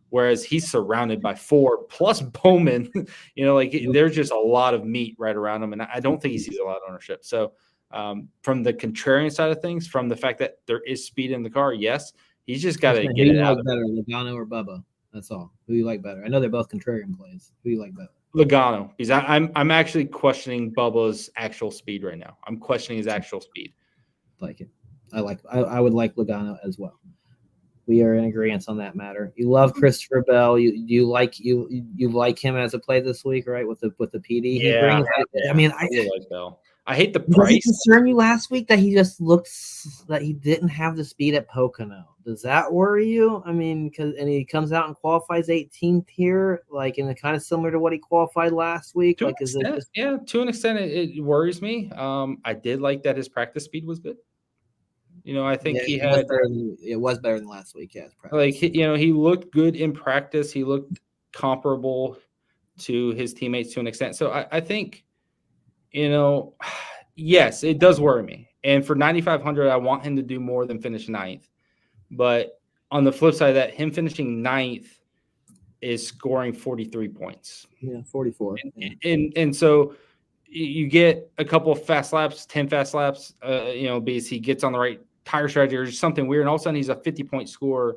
whereas he's surrounded by 4 plus Bowman. There's just a lot of meat right around him, and I don't think he sees a lot of ownership. So from the contrarian side of things, from the fact that there is speed in the car, yes, he's just got to get it out. Better, Logano or Bubba? That's all. Who do you like better? I know they're both contrarian plays. Who do you like better? Logano, because I'm actually questioning Bubba's actual speed right now. I'm questioning his actual speed. Like it. I would like Logano as well. We are in agreement on that matter. You love Christopher Bell. You like him as a play this week, right? With the PD he brings. I mean, I like Bell. I hate the price. Did it concern you last week that he just looks that he didn't have the speed at Pocono? Does that worry you? I mean, and he comes out and qualifies 18th here, like, and kind of similar to what he qualified last week. To an extent, it worries me. I did like that his practice speed was good. I think it was better than last week. Yeah, like he looked good in practice. He looked comparable to his teammates to an extent. So I think, yes, it does worry me. And for 9,500, I want him to do more than finish 9th. But on the flip side of that, him finishing 9th is scoring 43 points. Yeah, 44. And so you get a couple of fast laps, 10 fast laps, because he gets on the right tire strategy or something weird, and all of a sudden he's a 50-point scorer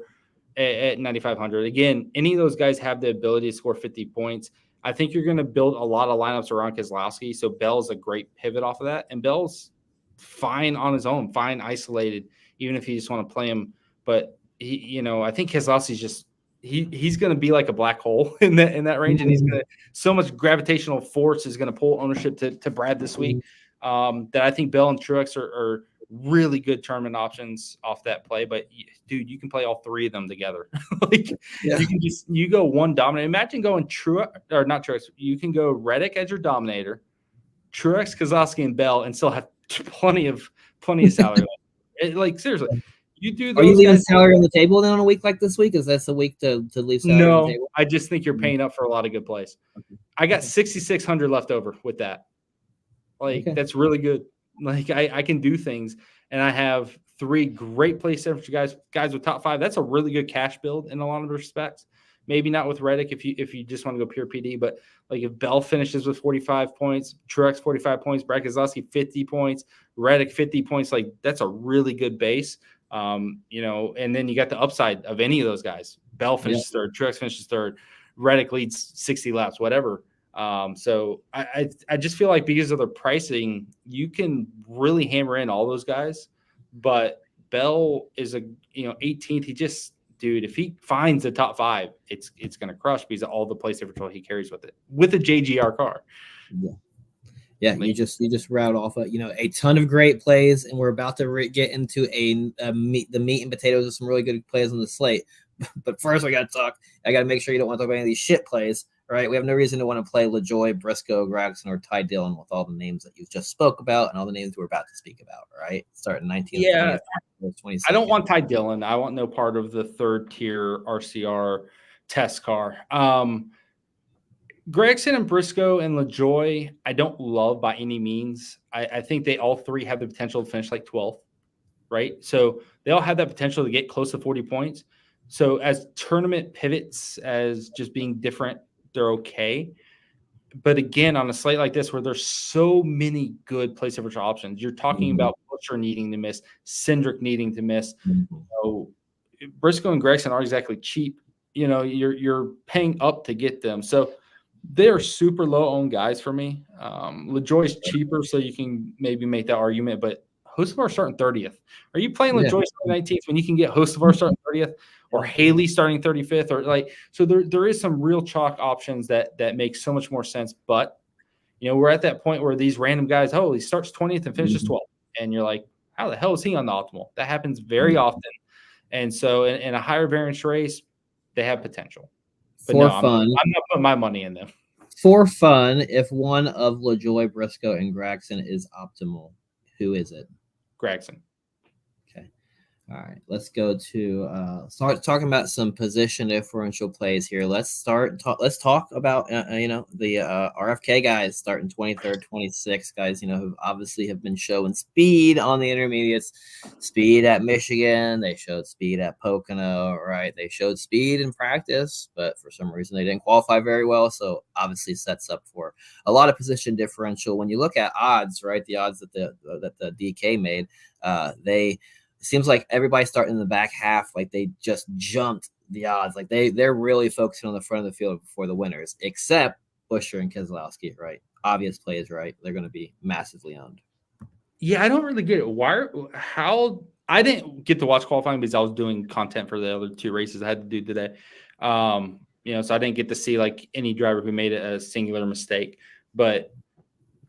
at 9,500. Again, any of those guys have the ability to score 50 points. I think you're going to build a lot of lineups around Keselowski, so Bell's a great pivot off of that, and Bell's fine on his own, fine isolated, even if you just want to play him. But I think Keselowski's just he's going to be like a black hole in that range, and he's going to so much gravitational force is going to pull ownership to Brad this week that I think Bell and Truex are really good tournament options off that play. But dude, you can play all three of them together. You go one dominator. Imagine going not Truex. You can go Reddick as your dominator, Truex, Keselowski, and Bell, and still have plenty of salary. Seriously. You do. Are you leaving salary on the table then on a week like this week? Is that the week to leave salary on the table? I just think you're paying up for a lot of good plays. Okay. I got 6,600 left over with that. That's really good. I can do things, and I have 3 great play sets for guys with top 5. That's a really good cash build in a lot of respects. Maybe not with Reddick if you just want to go pure PD, but if Bell finishes with 45 points, Truex 45 points, Brad Keselowski 50 points, Reddick 50 points, that's a really good base. And then you got the upside of any of those guys. Bell finishes 3rd, Truex finishes 3rd, Reddick leads 60 laps, whatever. So I just feel like because of the pricing, you can really hammer in all those guys. But Bell is 18th. He just, dude, if he finds the top 5, it's going to crush because of all the place differential he carries with it, with a JGR car. Yeah, you just route off a ton of great plays, and we're about to get into the meat and potatoes of some really good plays on the slate. But first, I got to make sure you don't want to talk about any of these shit plays, right? We have no reason to want to play LaJoy, Briscoe, Gregson, or Ty Dillon with all the names that you just spoke about and all the names we're about to speak about, right? Starting 19th, yeah. 20th, I don't want Ty Dillon. I want no part of the 3rd tier RCR test car. Gregson and Briscoe and LaJoy, I don't love by any means. I think they all 3 have the potential to finish 12th, right? So they all have that potential to get close to 40 points. So as tournament pivots, as just being different, they're okay. But again, on a slate like this where there's so many good place differential options, you're talking about Butcher needing to miss, Cindric needing to miss. Briscoe and Gregson aren't exactly cheap. You're paying up to get them. So they are super low owned guys for me. LaJoy's cheaper, so you can maybe make that argument, but Hocevar starting 30th. Are you playing Yeah. LaJoy starting 19th when you can get Hocevar starting 30th or Haley starting 35th or like, so there is some real chalk options that make so much more sense. But, you know, we're at that point where these random guys, oh, he starts 20th and finishes 12th. And you're like, how the hell is he on the optimal? That happens very often. And so in a higher variance race, they have potential. But For no, fun. I'm not putting my money in them. For fun, if one of LaJoy, Briscoe, and Gregson is optimal, who is it? Gregson. Okay. All right. Let's go to start talking about some position differential plays here. Let's talk about the RFK guys starting 23rd, 26th guys. You know, who obviously have been showing speed on the intermediates, speed at Michigan. They showed speed at Pocono, right? They showed speed in practice, but for some reason they didn't qualify very well. So obviously sets up for a lot of position differential. When you look at odds, right? The odds that the DK made, it seems like everybody starting in the back half, like they just jumped the odds. Like they're really focusing on the front of the field for the winners, except Buescher and Keselowski, right? Obvious plays, right? They're going to be massively owned. Yeah, I don't really get it. How I didn't get to watch qualifying because I was doing content for the other two races I had to do today. You know, so I didn't get to see like any driver who made a singular mistake, but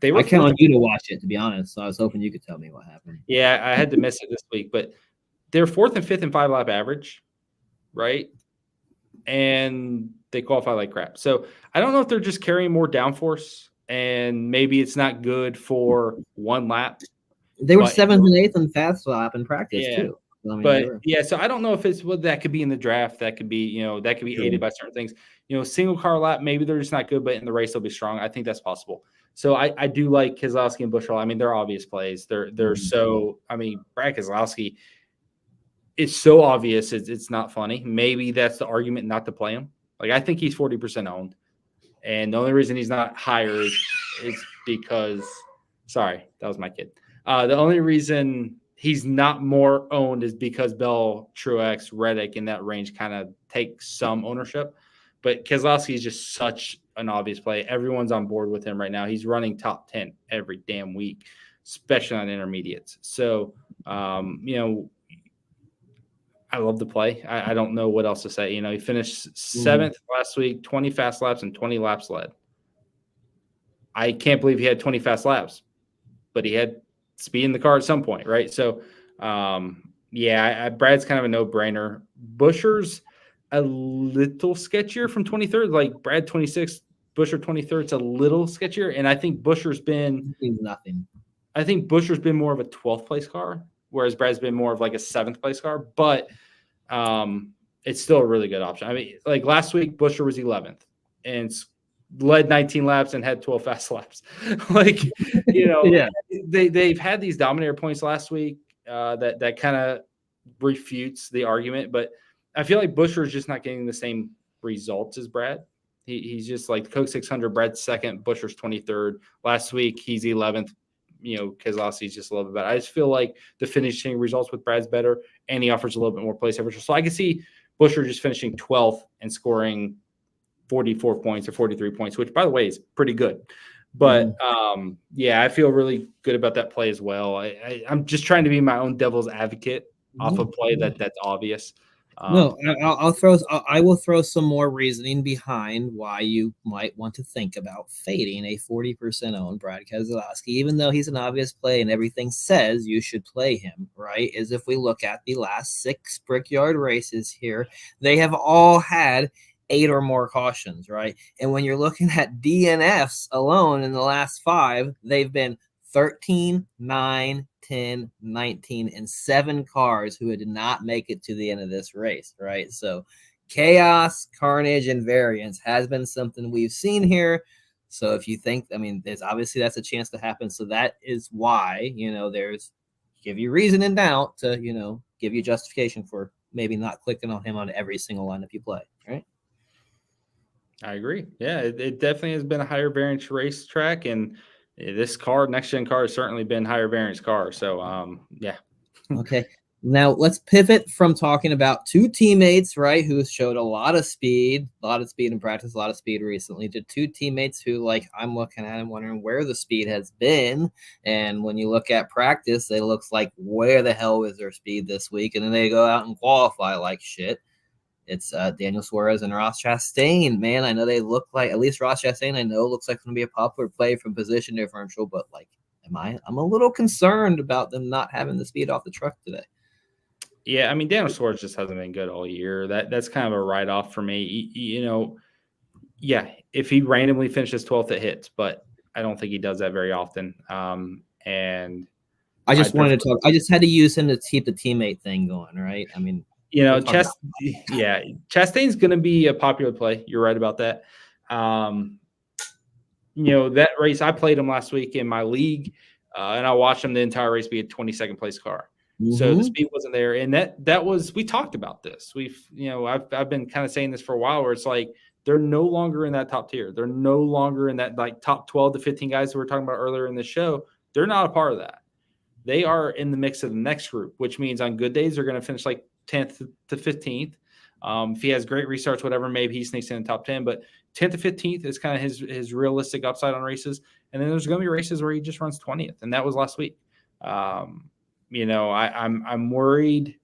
they were. I count on you to watch it, to be honest. So I was hoping you could tell me what happened. Yeah, I had to miss it this week, but they're 4th and 5th and 5-lap average, right? And they qualify like crap. So I don't know if they're just carrying more downforce, and maybe it's not good for one lap. They were 7th and 8th in fast lap in practice too. I mean, so I don't know if it's what that could be in the draft. That could be, you know, that could be aided by certain things. You know, single car lap, maybe they're just not good, but in the race they'll be strong. I think that's possible. So I do like Keselowski and Buescher. I mean, they're obvious plays. They're so. I mean, Brad Keselowski. It's so obvious. It's not funny. Maybe that's the argument not to play him. Like I think he's 40% owned, and the only reason he's not higher is because. Sorry, that was my kid. The only reason he's not more owned is because Bell, Truex, Reddick in that range kind of take some ownership. But Keselowski is just such an obvious play. Everyone's on board with him right now. He's running top 10 every damn week, especially on intermediates. So, you know, I love the play. I don't know what else to say. You know, he finished 7th last week, 20 fast laps and 20 laps led. I can't believe he had 20 fast laps, but he had speed in the car at some point, right? So, Brad's kind of a no-brainer. Buescher's a little sketchier from 23rd, like Brad 26th, Buescher 23rd. It's a little sketchier, and I think Buescher's been nothing. I think Buescher's been more of a 12th place car, whereas Brad's been more of like a 7th place car. But it's still a really good option. I mean, like last week, Buescher was 11th and led 19 laps and had 12 fast laps. Like, you know, they've had these dominator points last week that kind of refutes the argument, but I feel like Buescher is just not getting the same results as Brad. He's just like Coke 600, Brad's 2nd, Buescher's 23rd. Last week, he's 11th. You know, Keselowski's just a little bit better. I just feel like the finishing results with Brad's better, and he offers a little bit more place average. So I can see Buescher just finishing 12th and scoring 44 points or 43 points, which, by the way, is pretty good. But, I feel really good about that play as well. I'm just trying to be my own devil's advocate off a play that's obvious. No, I will throw some more reasoning behind why you might want to think about fading a 40% owned Brad Keselowski, even though he's an obvious play and everything says you should play him, right? Is if we look at the last 6 Brickyard races here, they have all had 8 or more cautions, right? And when you're looking at DNFs alone in the last 5, they've been 13, 9, 10, 19, and 7 cars who did not make it to the end of this race, right? So chaos, carnage, and variance has been something we've seen here. So if you think, I mean, there's obviously that's a chance to happen. So that is why, you know, there's give you reason and doubt to, you know, give you justification for maybe not clicking on him on every single lineup you play, right? I agree. Yeah, it definitely has been a higher variance racetrack, and this car, next gen car, has certainly been higher variance car. So, yeah. Okay. Now let's pivot from talking about two teammates, right, who showed a lot of speed in practice, a lot of speed recently, to two teammates who, like, I'm looking at and wondering where the speed has been. And when you look at practice, it looks like where the hell is their speed this week? And then they go out and qualify like shit. It's Daniel Suarez and Ross Chastain. Man, I know they look like, at least Ross Chastain, I know looks like going to be a popular play from position differential, but like, I'm a little concerned about them not having the speed off the truck today. Yeah, I mean, Daniel Suarez just hasn't been good all year. That's kind of a write-off for me. Yeah, if he randomly finishes 12th, it hits, but I don't think he does that very often. And I just wanted to talk. I just had to use him to keep the teammate thing going, right? I mean, Chastain's going to be a popular play. You're right about that. That race, I played him last week in my league, and I watched him the entire race be a 22nd place car. Mm-hmm. So the speed wasn't there. And that was, we talked about this. I've been kind of saying this for a while, where it's like, they're no longer in that top tier. They're no longer in that like top 12 to 15 guys who we were talking about earlier in the show. They're not a part of that. They are in the mix of the next group, which means on good days, they're going to finish like 10th to 15th. If he has great restarts, whatever, maybe he sneaks in the top 10, but 10th to 15th is kind of his realistic upside on races. And then there's going to be races where he just runs 20th. And that was last week. I'm worried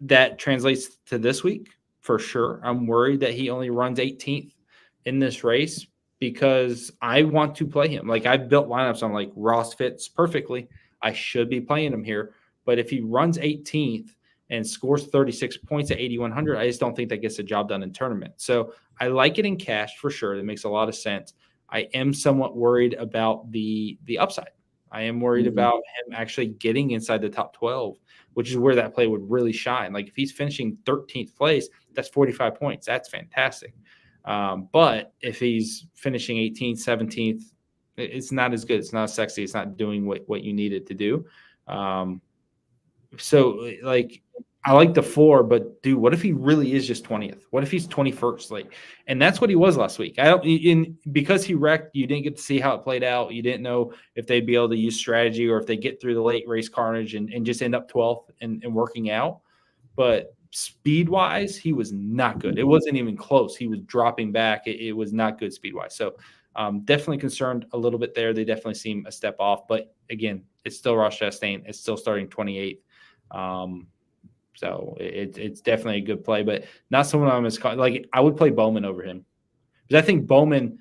that translates to this week for sure. I'm worried that he only runs 18th in this race because I want to play him. Like, I've built lineups. I'm like, Ross fits perfectly. I should be playing him here. But if he runs 18th and scores 36 points at 8,100, I just don't think that gets the job done in tournament. So I like it in cash for sure. That makes a lot of sense. I am somewhat worried about the upside. I am worried about him actually getting inside the top 12, which is where that play would really shine. Like, if he's finishing 13th place, that's 45 points. That's fantastic. But if he's finishing 18th, 17th, it's not as good. It's not sexy. It's not doing what you need it to do. So, like, I like the 4, but dude, what if he really is just 20th? What if he's 21st? Like, and that's what he was last week. Because he wrecked, you didn't get to see how it played out. You didn't know if they'd be able to use strategy or if they get through the late race carnage and just end up 12th and working out. But speed-wise, he was not good. It wasn't even close. He was dropping back. It was not good speed-wise. So definitely concerned a little bit there. They definitely seem a step off. But, again, it's still Ross Chastain. It's still starting 28th. So it's definitely a good play, but not someone I'm as like. I would play Bowman over him because I think Bowman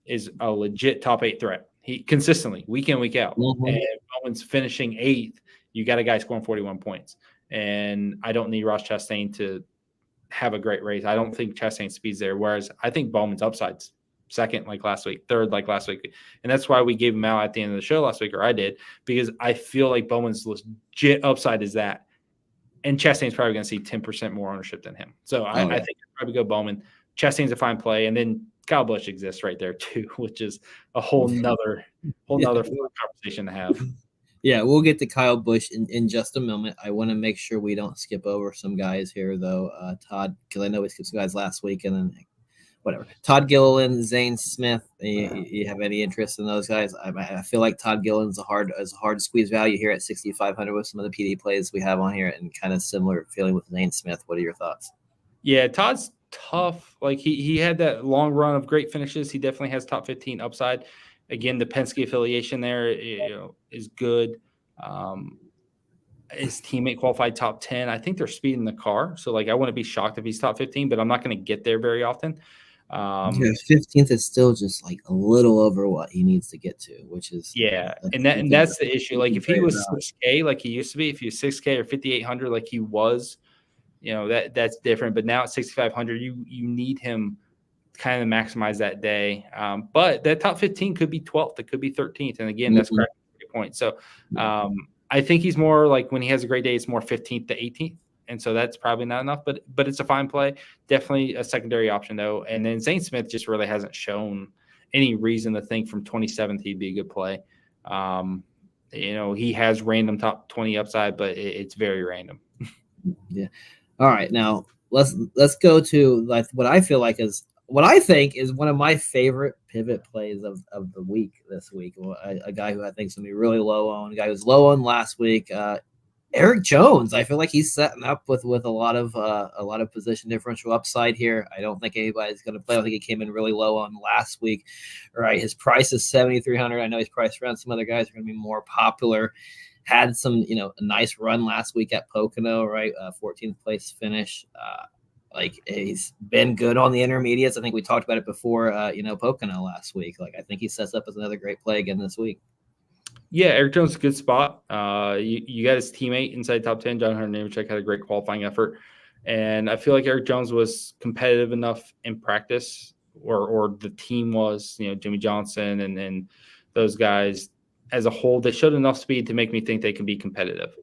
is a legit top 8 threat. He consistently week in, week out, and Bowman's finishing 8th. You got a guy scoring 41 points, and I don't need Ross Chastain to have a great race. I don't think Chastain's speed's there. Whereas I think Bowman's upside's 2nd like last week, 3rd like last week, and that's why we gave him out at the end of the show last week, or I did, because I feel like Bowman's legit upside is that. And Chastain's probably going to see 10% more ownership than him. So I think I'd probably go Bowman. Chastain's a fine play. And then Kyle Busch exists right there too, which is a whole nother conversation to have. Yeah, we'll get to Kyle Busch in just a moment. I want to make sure we don't skip over some guys here, though. Todd, because I know we skipped some guys last week, and then whatever. Todd Gilliland, Zane Smith. You have any interest in those guys? I feel like Todd Gilliland's a hard to squeeze value here at 6,500 with some of the PD plays we have on here, and kind of similar feeling with Zane Smith. What are your thoughts? Yeah, Todd's tough. Like, he had that long run of great finishes. He definitely has top 15 upside. Again, the Penske affiliation there is good. His teammate qualified top 10. I think they're speeding the car. So, like, I wouldn't be shocked if he's top 15, but I'm not going to get there very often. 15th is still just like a little over what he needs to get to, which is and that's the issue. Like, if he was 6K like he used to be, if he was 6K or 5,800 like he was, that's different. But now at 6,500, you need him kind of maximize that day. But that top 15 could be 12th, it could be 13th, and again, that's correct point. So I think he's more like, when he has a great day, it's more 15th to 18th. And so that's probably not enough, but it's a fine play. Definitely a secondary option, though. And then Zane Smith just really hasn't shown any reason to think from 27th he'd be a good play. He has random top 20 upside, but it's very random. Yeah. All right. Now let's go to like what I think is one of my favorite pivot plays of the week this week. A guy who I think is going to be really low on, a guy who was low on last week. Eric Jones, I feel like he's setting up with a lot of position differential upside here. I don't think anybody's going to play. I think he came in really low on last week. Right, his price is 7,300. I know he's priced around some other guys are going to be more popular. Had some, a nice run last week at Pocono, right? 14th place finish. Like he's been good on the intermediates. I think we talked about it before, Pocono last week. Like I think he sets up as another great play again this week. Yeah, Eric Jones is a good spot. You got his teammate inside top 10, John Hunter Nemechek, had a great qualifying effort. And I feel like Eric Jones was competitive enough in practice, or the team was, Jimmy Johnson and those guys as a whole, they showed enough speed to make me think they can be competitive.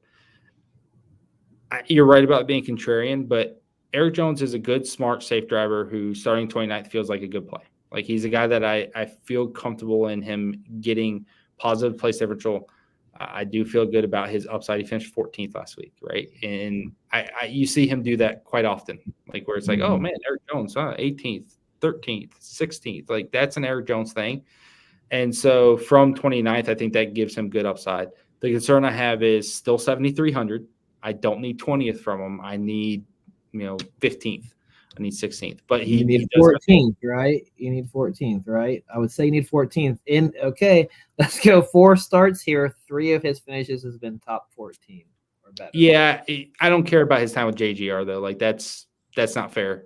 You're right about being contrarian, but Eric Jones is a good, smart, safe driver who starting 29th feels like a good play. Like he's a guy that I feel comfortable in him getting positive place differential. I do feel good about his upside. He finished 14th last week, right? And you see him do that quite often, like where it's like, oh man, Eric Jones, 18th, 13th, 16th. Like that's an Eric Jones thing. And so from 29th, I think that gives him good upside. The concern I have is still 7,300. I don't need 20th from him. I need, 15th. I need 16th. But you need 14th, right? You need 14th, right? I would say you need 14th. Okay, let's go. 4 starts here. 3 of his finishes has been top 14 or better. Yeah, I don't care about his time with JGR though. Like that's not fair.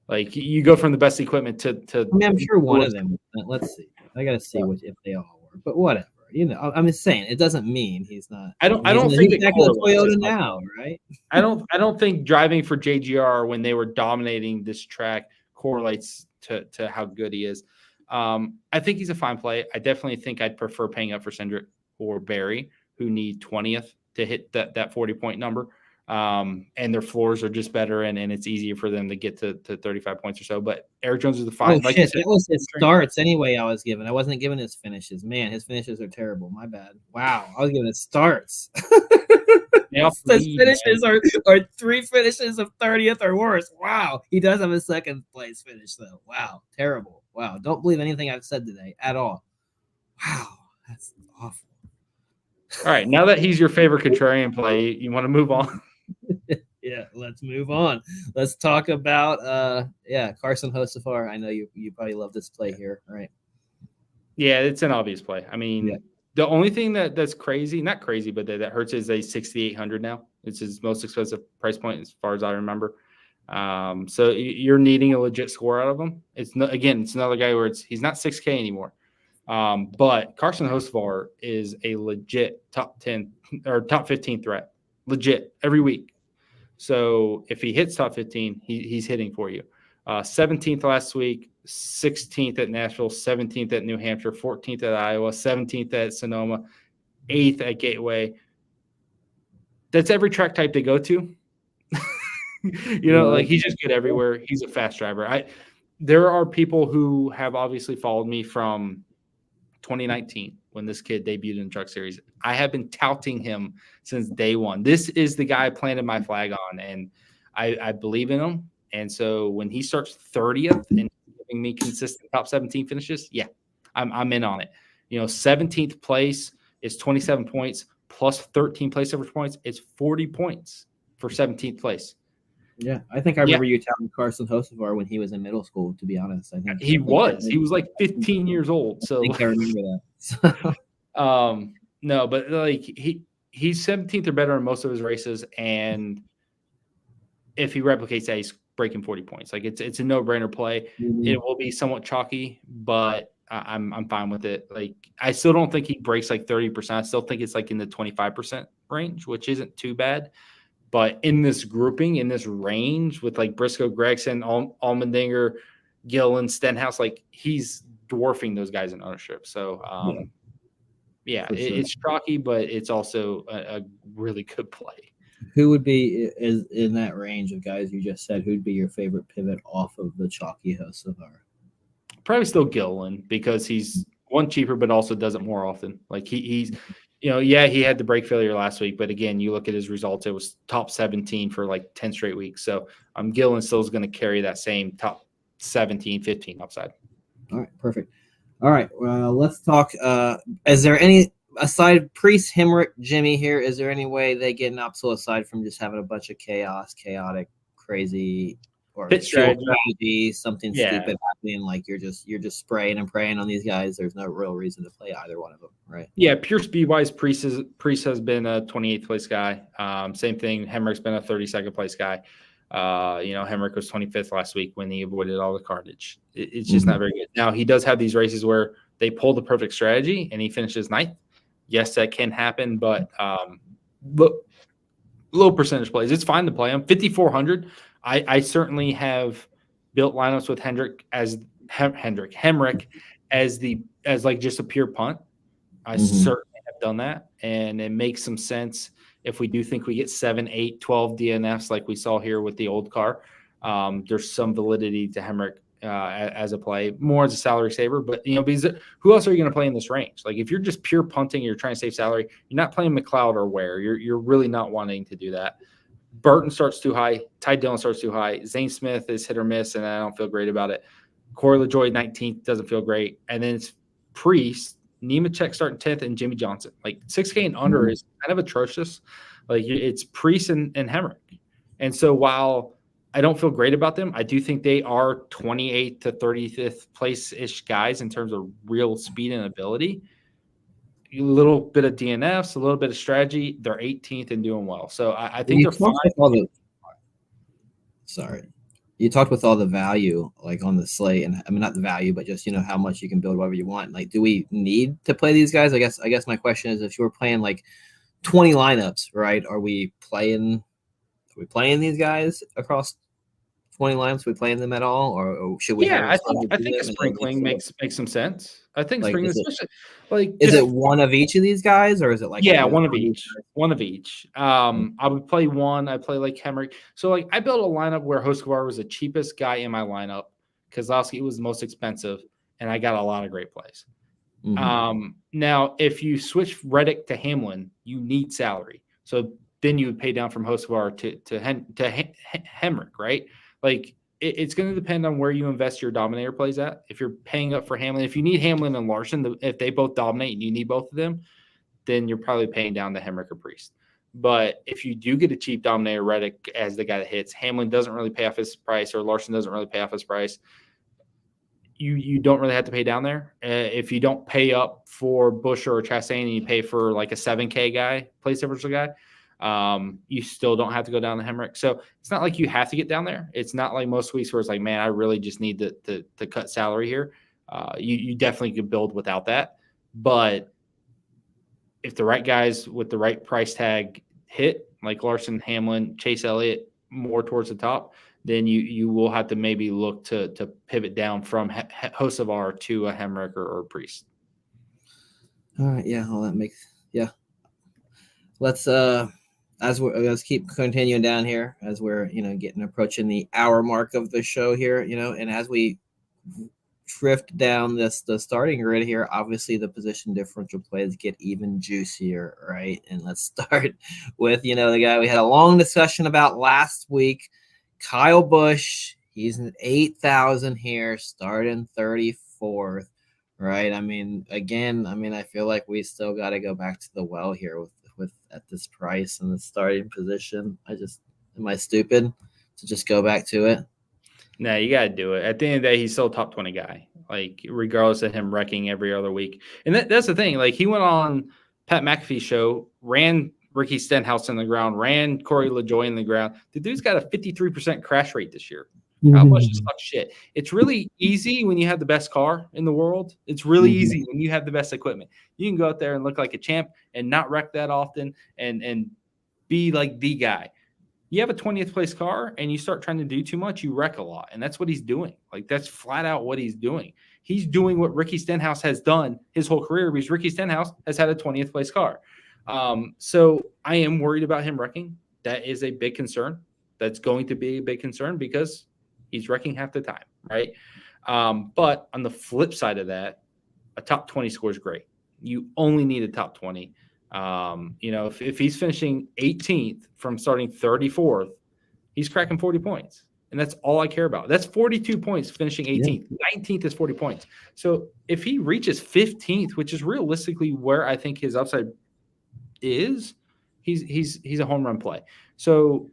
Like you go from the best equipment to I'm sure one of them. Let's see. I gotta see if they all were, but whatever. I'm just saying it doesn't mean he's not. I don't think he's back in Toyota now, right? I don't think driving for JGR when they were dominating this track correlates to how good he is. I think he's a fine play. I definitely think I'd prefer paying up for Cindric or Barry, who need 20th to hit that 40-point number. And their floors are just better, and it's easier for them to get to 35 points or so. But Eric Jones is the fine. Like shit, that was his starts anyway. I was given. I wasn't given his finishes. Man, his finishes are terrible. My bad. Wow, I was given his starts. His finishes are 3 finishes of 30th or worse. Wow, he does have a second place finish though. Wow, terrible. Wow, don't believe anything I've said today at all. Wow, that's awful. All right, now that he's your favorite contrarian play, you want to move on? Yeah, let's move on. Let's talk about Carson Hocevar. I know you probably love this play here, right? Yeah, it's an obvious play. I mean, The only thing that's crazy, not crazy, but that hurts is a 6,800 now. It's his most expensive price point as far as I remember. So you're needing a legit score out of him. It's another guy where he's not 6K anymore. But Carson Hocevar is a legit top 10 or top 15 threat, legit every week. So if he hits top 15, he's hitting for you. 17th last week, 16th at Nashville, 17th at New Hampshire, 14th at Iowa, 17th at Sonoma, 8th at Gateway. That's every track type they go to. Like he's just good everywhere. He's a fast driver. There are people who have obviously followed me from 2019 when this kid debuted in the Truck Series. I have been touting him since day one. This is the guy I planted my flag on, and I believe in him. And so when he starts 30th and giving me consistent top 17 finishes, yeah, I'm in on it. 17th place is 27 points plus 13 place average points. It's 40 points for 17th place. Yeah, I think I remember you telling Carson Hocevar when he was in middle school, to be honest. I think he was like 15 years old. So I think I remember that. No, but like he's 17th or better in most of his races, and if he replicates that, he's breaking 40 points. Like it's a no-brainer play. Mm-hmm. It will be somewhat chalky, but I'm fine with it. Like I still don't think he breaks like 30%. I still think it's like in the 25% range, which isn't too bad. But in this grouping, in this range with like Briscoe, Gregson, Allmendinger, Gillen, Stenhouse, like he's dwarfing those guys in ownership. So it's chalky, but it's also a really good play. Who would be in that range of guys you just said? Who'd be your favorite pivot off of the chalky Hocevar? Probably still Gillen, because he's one cheaper, but also does it more often. Like he's he had the brake failure last week, but again, you look at his results, it was top 17 for like 10 straight weeks. So Gillen still is going to carry that same top 17, 15 upside. All right, perfect. All right, well, let's talk. Is there any aside Priest, Hemrick, Jimmy here, is there any way they get an upsell aside from just having a bunch of chaotic, crazy, or Pit strategy, something Yeah. stupid happening? Like you're just spraying and praying on these guys. There's no real reason to play either one of them, right? Yeah, pure speed wise, Priest has been a 28th place guy. Same thing. Hemrick's been a 32nd place guy. Hemrick was 25th last week when he avoided all the carnage. It's just not very good. Now he does have these races where they pull the perfect strategy and he finishes ninth. Yes, that can happen, but low percentage plays. It's fine to play him. 5,400. I certainly have built lineups with Hemrick as like just a pure punt. I certainly have done that, and it makes some sense if we do think we get 7, 8, 12 DNFs like we saw here with the old car. There's some validity to Hemrick as a play, more as a salary saver. But because who else are you going to play in this range? Like if you're just pure punting, you're trying to save salary. You're not playing McLeod or Ware. You're really not wanting to do that. Burton starts too high. Ty Dillon starts too high. Zane Smith is hit or miss, and I don't feel great about it. Corey LaJoie 19th doesn't feel great, and then it's Priest, Nemechek starting 10th, and Jimmy Johnson. Like 6K and under is kind of atrocious. Like it's Priest and Hemrick. And so while I don't feel great about them, I do think they are 28th to 35th place-ish guys in terms of real speed and ability. A little bit of DNFs, a little bit of strategy. They're 18th and doing well. So I think they're fine. You talked with all the value like on the slate, and I mean not the value, but just how much you can build whatever you want. Like, do we need to play these guys? I guess my question is, if you were playing like 20 lineups, right? Are we playing these guys across 20 lineups? Are we playing them at all, or should we? Yeah, I think sprinkling makes some sense. I think like, sprinkling, especially like is it one of each of these guys, or is it like one of each? One of each. I would play one. I play like Hemrick. So like I built a lineup where Hoskovar was the cheapest guy in my lineup. Kozlowski was the most expensive, and I got a lot of great plays. Now, if you switch Reddick to Hamlin, you need salary. So then you would pay down from Hoskovar to Hemrick, right? Like it's going to depend on where you invest your dominator plays at. If you're paying up for Hamlin, if you need Hamlin and Larson, if they both dominate and you need both of them, then you're probably paying down to Hemrick or Priest. But if you do get a cheap dominator Reddick as the guy that hits, Hamlin doesn't really pay off his price or Larson doesn't really pay off his price. You don't really have to pay down there. If you don't pay up for Buescher or Chastain and you pay for like a 7K guy, place differential guy, you still don't have to go down to Hemrick. So it's not like you have to get down there. It's not like most weeks where it's like, man, I really just need to cut salary here. You definitely could build without that. But if the right guys with the right price tag hit, like Larson, Hamlin, Chase Elliott, more towards the top, then you will have to maybe look to pivot down from Hocevar to a Hemrick or Priest. All right, yeah, well, that makes Let's let's keep continuing down here as we're approaching the hour mark of the show here, and as we drift down the starting grid here, obviously the position differential plays get even juicier, right? And let's start with the guy we had a long discussion about last week, Kyle Busch. He's an 8,000 here, starting 34th, right? I mean, again, I feel like we still got to go back to the well here with at this price and the starting position. Am I stupid to just go back to it? No, you got to do it. At the end of the day, he's still a top 20 guy, like regardless of him wrecking every other week. And that's the thing. Like he went on Pat McAfee's show, ran Ricky Stenhouse in the ground, ran Corey LaJoie in the ground. The dude's got a 53% crash rate this year. How much is fuck shit? It's really easy when you have the best car in the world. It's really easy when you have the best equipment. You can go out there and look like a champ and not wreck that often and be like the guy. You have a 20th place car and you start trying to do too much, you wreck a lot. And that's what he's doing. Like that's flat out what he's doing. He's doing what Ricky Stenhouse has done his whole career because Ricky Stenhouse has had a 20th place car. So I am worried about him wrecking. That is a big concern. That's going to be a big concern because he's wrecking half the time, right? But on the flip side of that, a top 20 score is great. You only need a top 20. If he's finishing 18th from starting 34th, he's cracking 40 points. and that's all I care about. That's 42 points, finishing 18th. 19th is 40 points. So if he reaches 15th, which is realistically where I think his upside is, he's a home run play. So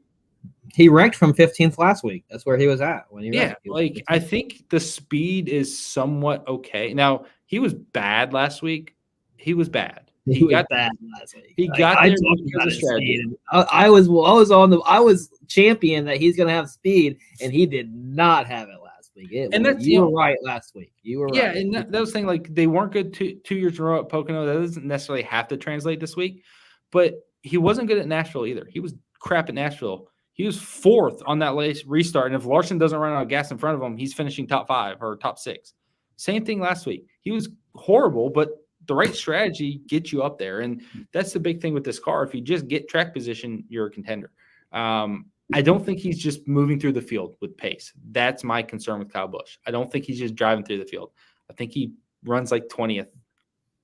he ranked from 15th last week. That's where he was at when he ranked. Like I think the speed is somewhat okay. Now he was bad last week. He was bad. He got bad last week. He got there because of strategy. I was champion that he's gonna have speed, and he did not have it last week. You were right last week. You were right. Yeah, and that was saying like they weren't good 2 years in a row at Pocono. That doesn't necessarily have to translate this week, but he wasn't good at Nashville either. He was crap at Nashville. He was 4th on that last restart, and if Larson doesn't run out of gas in front of him, he's finishing top 5 or top 6. Same thing last week. He was horrible, but the right strategy gets you up there, and that's the big thing with this car. If you just get track position, you're a contender. I don't think he's just moving through the field with pace. That's my concern with Kyle Busch. I don't think he's just driving through the field. I think he runs like 20th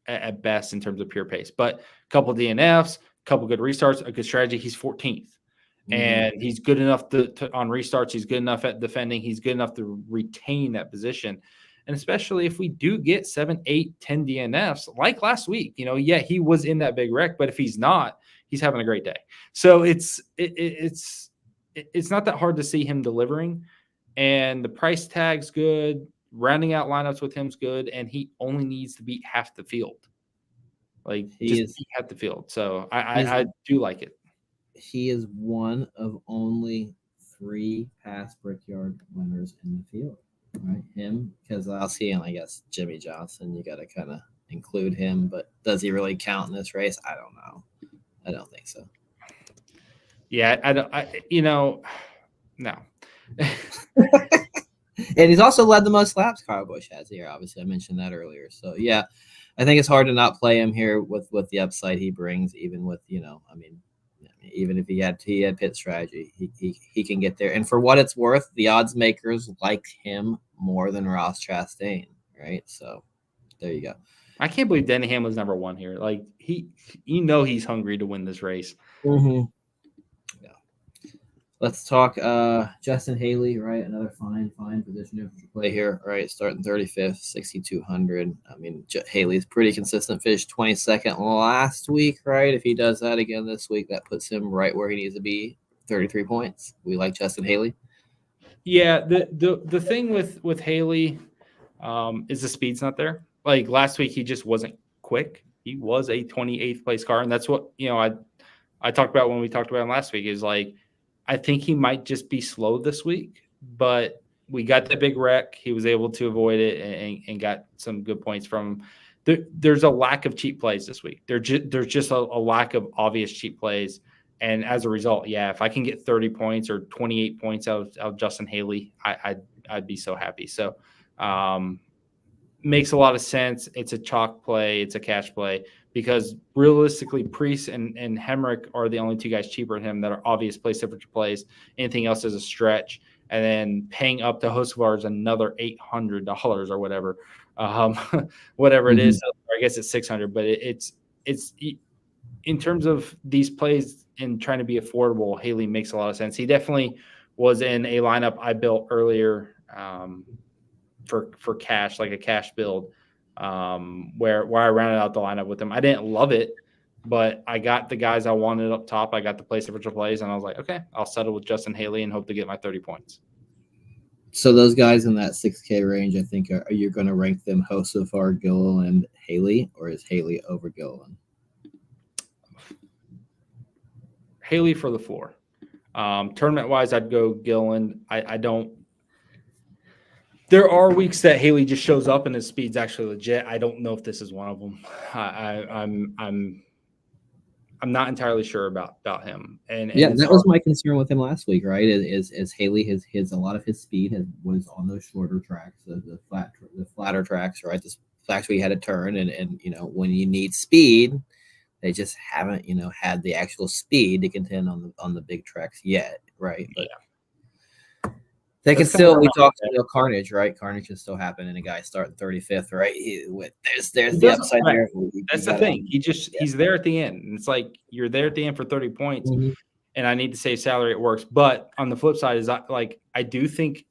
at best in terms of pure pace. But a couple of DNFs, a couple of good restarts, a good strategy. He's 14th. And he's good enough to on restarts. He's good enough at defending. He's good enough to retain that position. And especially if we do get 7, 8, 10 DNFs like last week, he was in that big wreck, but if he's not, he's having a great day. So it's not that hard to see him delivering, and the price tag's good. Rounding out lineups with him's good, and he only needs to beat half the field. Like beat half the field. So I do like it. He is one of only 3 past Brickyard winners in the field. Right, him, because I'll see him. I guess Jimmy Johnson. You got to kind of include him, but does he really count in this race? I don't know. I don't think so. Yeah, I don't. No. And he's also led the most laps Kyle Busch has here. Obviously, I mentioned that earlier. So yeah, I think it's hard to not play him here with the upside he brings. Even with even if he had pit strategy, he can get there. And for what it's worth, the odds makers like him more than Ross Chastain, right? So there you go. I can't believe Denny Hamlin's number 1 here. Like he's hungry to win this race. Mm-hmm. Yeah. Let's talk Justin Haley, right? Another fine position to play here, right? Starting 35th, 6,200. I mean, Haley's pretty consistent. Finished 22nd last week, right? If he does that again this week, that puts him right where he needs to be, 33 points. We like Justin Haley. Yeah, the thing with Haley is the speed's not there. Like last week, he just wasn't quick. He was a 28th place car, and that's what I talked about when we talked about him last week. Is like I think he might just be slow this week, but we got the big wreck. He was able to avoid it and got some good points from him. There's a lack of cheap plays this week. There's just a lack of obvious cheap plays. And as a result, yeah, if I can get 30 points or 28 points out of Justin Haley, I'd be so happy. So makes a lot of sense. It's a chalk play. It's a cash play. Because realistically, Priest and Hemrick are the only 2 guys cheaper than him that are obvious place differential plays. Anything else is a stretch. And then paying up to Hocevar is another $800 or whatever, whatever it is. So I guess it's $600. But it's in terms of these plays and trying to be affordable, Haley makes a lot of sense. He definitely was in a lineup I built earlier for cash, like a cash build. Where I rounded out the lineup with him. I didn't love it, but I got the guys I wanted up top. I got the place differential plays, and I was like, okay, I'll settle with Justin Haley and hope to get my 30 points. So those guys in that 6K range, I think, are you going to rank them Hocevar, Gilliland, Haley, or is Haley over Gilliland? Haley for the floor. Tournament-wise, I'd go Gilliland. I don't. There are weeks that Haley just shows up and his speed's actually legit. I don't know if this is one of them. I'm not entirely sure about him. And that was my concern with him last week, right? Is Haley his a lot of his speed was on those shorter tracks, the flatter tracks, right? The tracks where you had a turn, and when you need speed, they just haven't had the actual speed to contend on the big tracks yet, right? But, yeah. They can still. We talked about Carnage, right? Carnage can still happen, and a guy starting 35th, right? There's the upside there. That's the thing. He's there at the end. And it's like you're there at the end for 30 points. Mm-hmm. and I need to save salary, it works. But on the flip side is I do think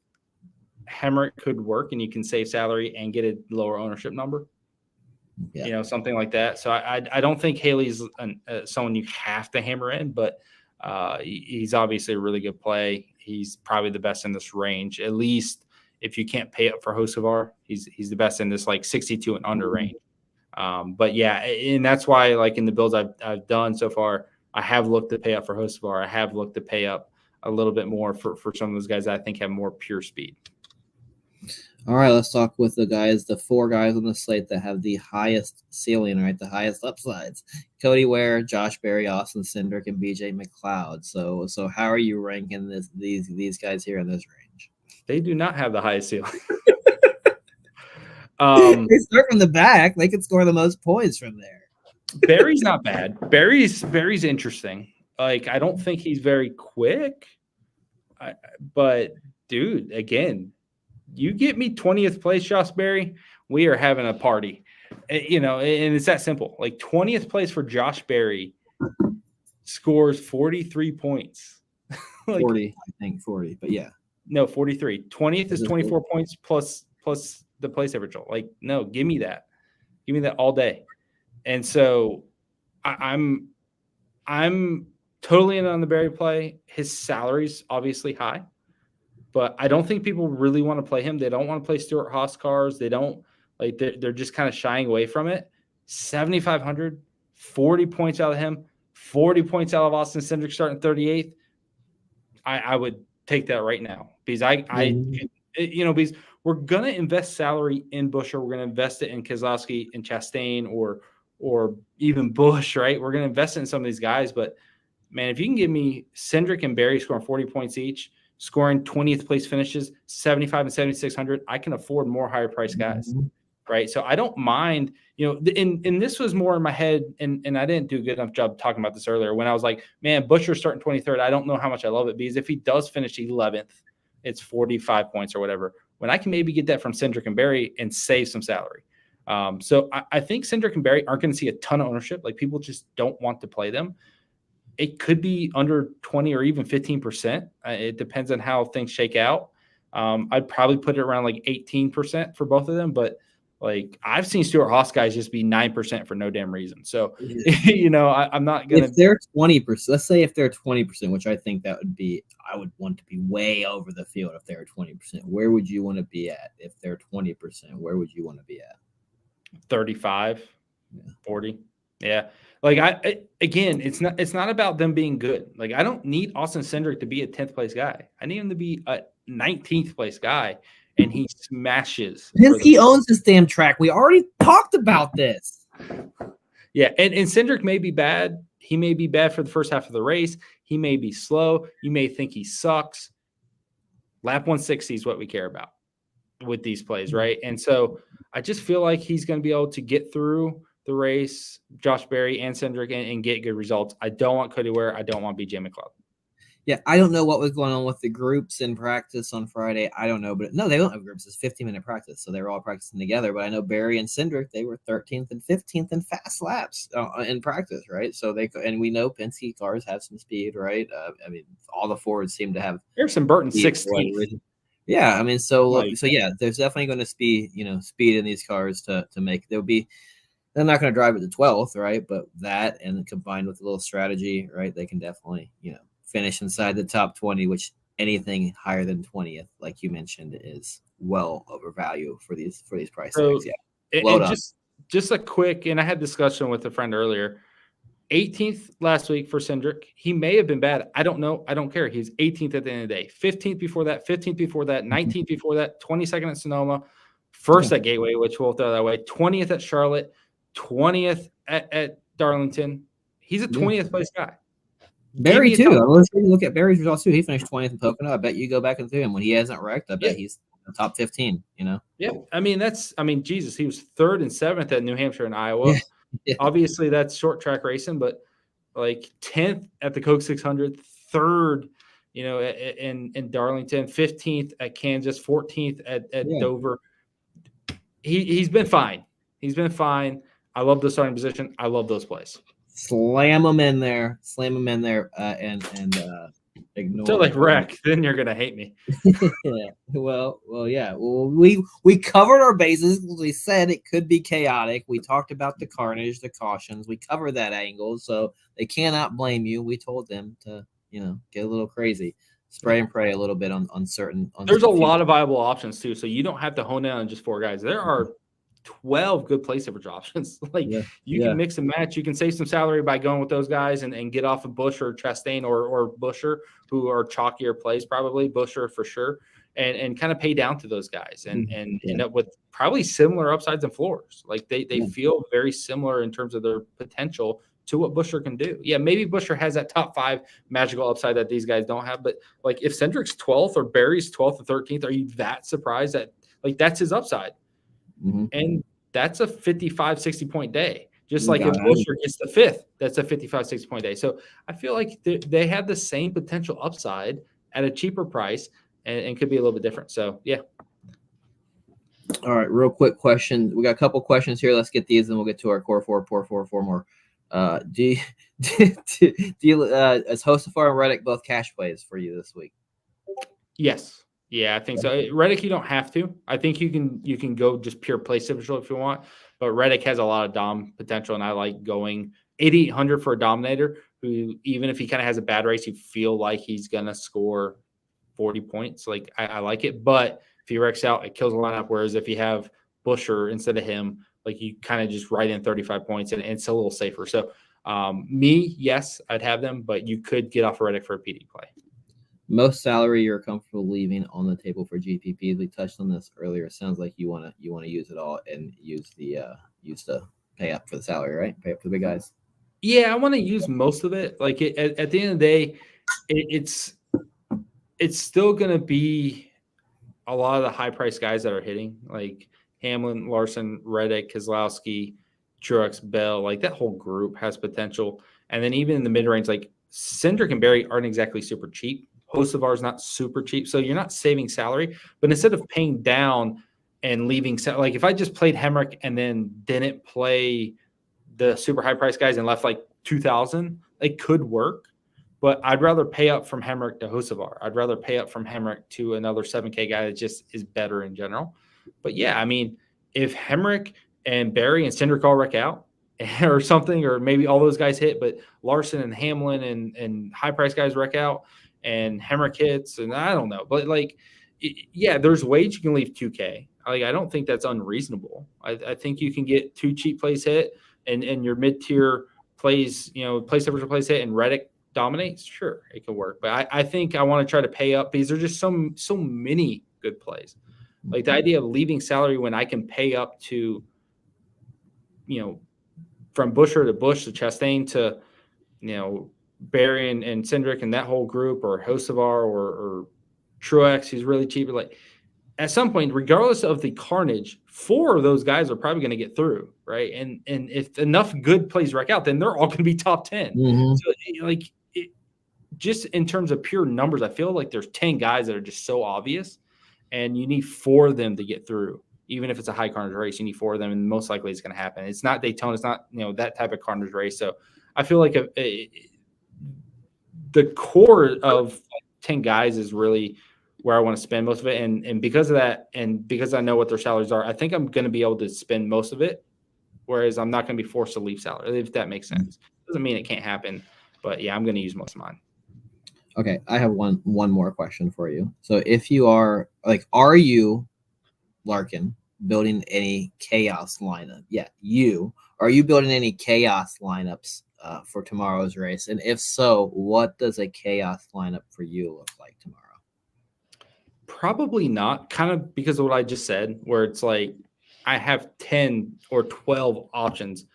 Hemrick could work, and you can save salary and get a lower ownership number. Yeah. Something like that. So I don't think Haley's someone you have to hammer in, but he's obviously a really good play. He's probably the best in this range, at least if you can't pay up for Hocevar. He's the best in this like 62 and under range. But yeah, and that's why like in the builds I've done so far, I have looked to pay up for Hocevar. I have looked to pay up a little bit more for some of those guys that I think have more pure speed. All right, let's talk with the 4 guys on the slate that have the highest ceiling, right? The highest upsides. Cody Ware, Josh Berry, Austin Cindric, and BJ McLeod. So how are you ranking these guys here in this range? They do not have the highest ceiling. They start from the back. They could score the most points from there. Barry's not bad. Barry's interesting. Like, I don't think he's very quick. But, dude, again, you get me 20th place, Josh Berry, we are having a party. And it's that simple. Like, 20th place for Josh Berry scores 43 points. 40, I think 40, but yeah. No, 43. 20th is 24 points plus the place average. Like, no, give me that. Give me that all day. And so I'm totally in on the Berry play. His salary's obviously high, but I don't think people really want to play him. They don't want to play Stuart Haas cars. They don't like. They're just kind of shying away from it. 7,500, 40 points out of him, 40 points out of Austin Cindric starting 38th. I would take that right now because because we're gonna invest salary in Buescher. We're gonna invest it in Keselowski and Chastain or even Busch, right? We're gonna invest in some of these guys, but man, if you can give me Cindric and Berry scoring 40 points each, scoring 20th place finishes, 75 and 7,600, I can afford more higher price guys, right? So I don't mind, and this was more in my head, and I didn't do a good enough job talking about this earlier when I was like, man, Buescher's starting 23rd. I don't know how much I love it because if he does finish 11th, it's 45 points or whatever. When I can maybe get that from Cindric and Berry and save some salary. So I think Cindric and Berry aren't going to see a ton of ownership. Like people just don't want to play them. It could be under 20 or even 15%. It depends on how things shake out. I'd probably put it around like 18% for both of them. But like I've seen Stuart Haas guys just be 9% for no damn reason. So, I'm not going to. If they're 20%, let's say if they're 20%, which I think that would be, I would want to be way over the field if they're 20%. Where would you want to be at if they're 20%? Where would you want to be at? 35, 40. Yeah. Like again, it's not about them being good. Like I don't need Austin Cindric to be a 10th place guy. I need him to be a 19th place guy, and he smashes. Because he owns this damn track. We already talked about this. Yeah, and Cindric may be bad. He may be bad for the first half of the race. He may be slow. You may think he sucks. Lap 160 is what we care about with these plays, right? And so I just feel like he's going to be able to get through the race, Josh Berry and Cindric, and get good results. I don't want Cody Ware. I don't want BJ McLeod. Yeah, I don't know what was going on with the groups in practice on Friday. I don't know, but no, they don't have groups. It's 15-minute practice, so they were all practicing together. But I know Berry and Cindric, they were 13th and 15th in fast laps in practice, right? So and we know Penske cars have some speed, right? All the Fords seem to have. Harrison Burton 16th. Yeah, yeah, there's definitely going to be speed in these cars to make. They're not going to drive it to 12th, right? But that and combined with a little strategy, right? They can definitely finish inside the top 20, which anything higher than 20th, like you mentioned, is well overvalued for these price tags. Yeah. Just a quick, and I had discussion with a friend earlier. 18th last week for Cindric. He may have been bad. I don't know. I don't care. He's 18th at the end of the day. 15th before that, 15th before that, 19th before that, 22nd at Sonoma, first at Gateway, which we'll throw that way, 20th at Charlotte, 20th at Darlington. He's a 20th place guy. Berry too. Let's look at Berry's results too. He finished 20th in Pocono. I bet you go back and through him when he hasn't wrecked. I bet he's top 15. Yeah. Jesus, he was 3rd and 7th at New Hampshire and Iowa. Yeah. Obviously, that's short track racing, but like 10th at the Coke 600, 3rd, in Darlington, 15th at Kansas, 14th at Dover. He's been fine. He's been fine. I love the starting position. I love those plays. Slam them in there, and ignore. So like wreck, then you're gonna hate me. Yeah. Well, yeah. Well, we covered our bases. We said it could be chaotic. We talked about the carnage, the cautions. We covered that angle, so they cannot blame you. We told them to, get a little crazy, spray and pray a little bit on certain. There's a lot of viable options too, so you don't have to hone in on just 4 guys. There are 12 good play average options. Like you can mix and match. You can save some salary by going with those guys and get off of Bush or Chastain or Busher, who are chalkier plays, probably Busher for sure, and kind of pay down to those guys and end up with probably similar upsides and floors. Like they feel very similar in terms of their potential to what Busher can do. Yeah, maybe Busher has that top 5 magical upside that these guys don't have. But like if Cindric's 12th or Barry's 12th or 13th, are you that surprised that like that's his upside? Mm-hmm. And that's a 55, 60 point day. Just like if Busher gets the 5th, that's a 55, 60 point day. So I feel like they have the same potential upside at a cheaper price and could be a little bit different. So, yeah. All right, real quick question. We got a couple questions here. Let's get these, and we'll get to our core 4 more. Do you as Hostafar and Reddick both cash plays for you this week? Yes. Yeah, I think so. Reddick, you don't have to. I think you can go just pure play differential if you want, but Reddick has a lot of dom potential, and I like going 8,800 for a dominator who, even if he kind of has a bad race, you feel like he's gonna score 40 points. Like I like it, but if he wrecks out, it kills the lineup. Whereas if you have Busher instead of him, like you kind of just write in 35 points, and it's a little safer. So yes, I'd have them, but you could get off of Reddick for a PD play. Most salary you're comfortable leaving on the table for GPPs. We touched on this earlier. It sounds like you want to use it all and use the pay up for the salary, right? Pay up for the big guys. Yeah, I want to use most of it. Like at the end of the day, it's still going to be a lot of the high price guys that are hitting, like Hamlin, Larson, Reddick, Keselowski, Truex, Bell. Like that whole group has potential. And then even in the mid range, like Cindric and Barry aren't exactly super cheap. Hocevar is not super cheap, so you're not saving salary. But instead of paying down and leaving, like if I just played Hemrick and then didn't play the super high price guys and left like 2,000, it could work. But I'd rather pay up from Hemrick to Hocevar. I'd rather pay up from Hemrick to another 7K guy that just is better in general. But yeah, I mean, if Hemrick and Barry and Cindric all wreck out or something, or maybe all those guys hit, but Larson and Hamlin and high price guys wreck out, and Hemrick hits, and I don't know. But, like, yeah, there's ways you can leave 2K. Like, I don't think that's unreasonable. I think you can get 2 cheap plays hit and your mid-tier plays, play differential plays hit, and Reddick dominates. Sure, it can work. But I think I want to try to pay up because there's just so many good plays. Like, the idea of leaving salary when I can pay up to, from Busher to Bush to Chastain to, Barry and Cindric and that whole group, or Hocevar or Truex, who's really cheap. Like at some point, regardless of the carnage, 4 of those guys are probably going to get through, right? And if enough good plays wreck out, then they're all going to be top 10. Mm-hmm. So just in terms of pure numbers, I feel like there's 10 guys that are just so obvious, and you need 4 of them to get through. Even if it's a high carnage race, you need 4 of them, and most likely it's going to happen. It's not Daytona. It's not that type of carnage race. So I feel like the core of 10 guys is really where I want to spend most of it. And because of that, and because I know what their salaries are, I think I'm going to be able to spend most of it, whereas I'm not going to be forced to leave salary, if that makes sense. Doesn't mean it can't happen, but yeah, I'm going to use most of mine. Okay, I have one more question for you. So if you are you, Larkin, building any chaos lineup? Yeah, are you building any chaos lineups for tomorrow's race? And if so, what does a chaos lineup for you look like tomorrow? Probably not, kind of because of what I just said, where it's like I have 10 or 12 options,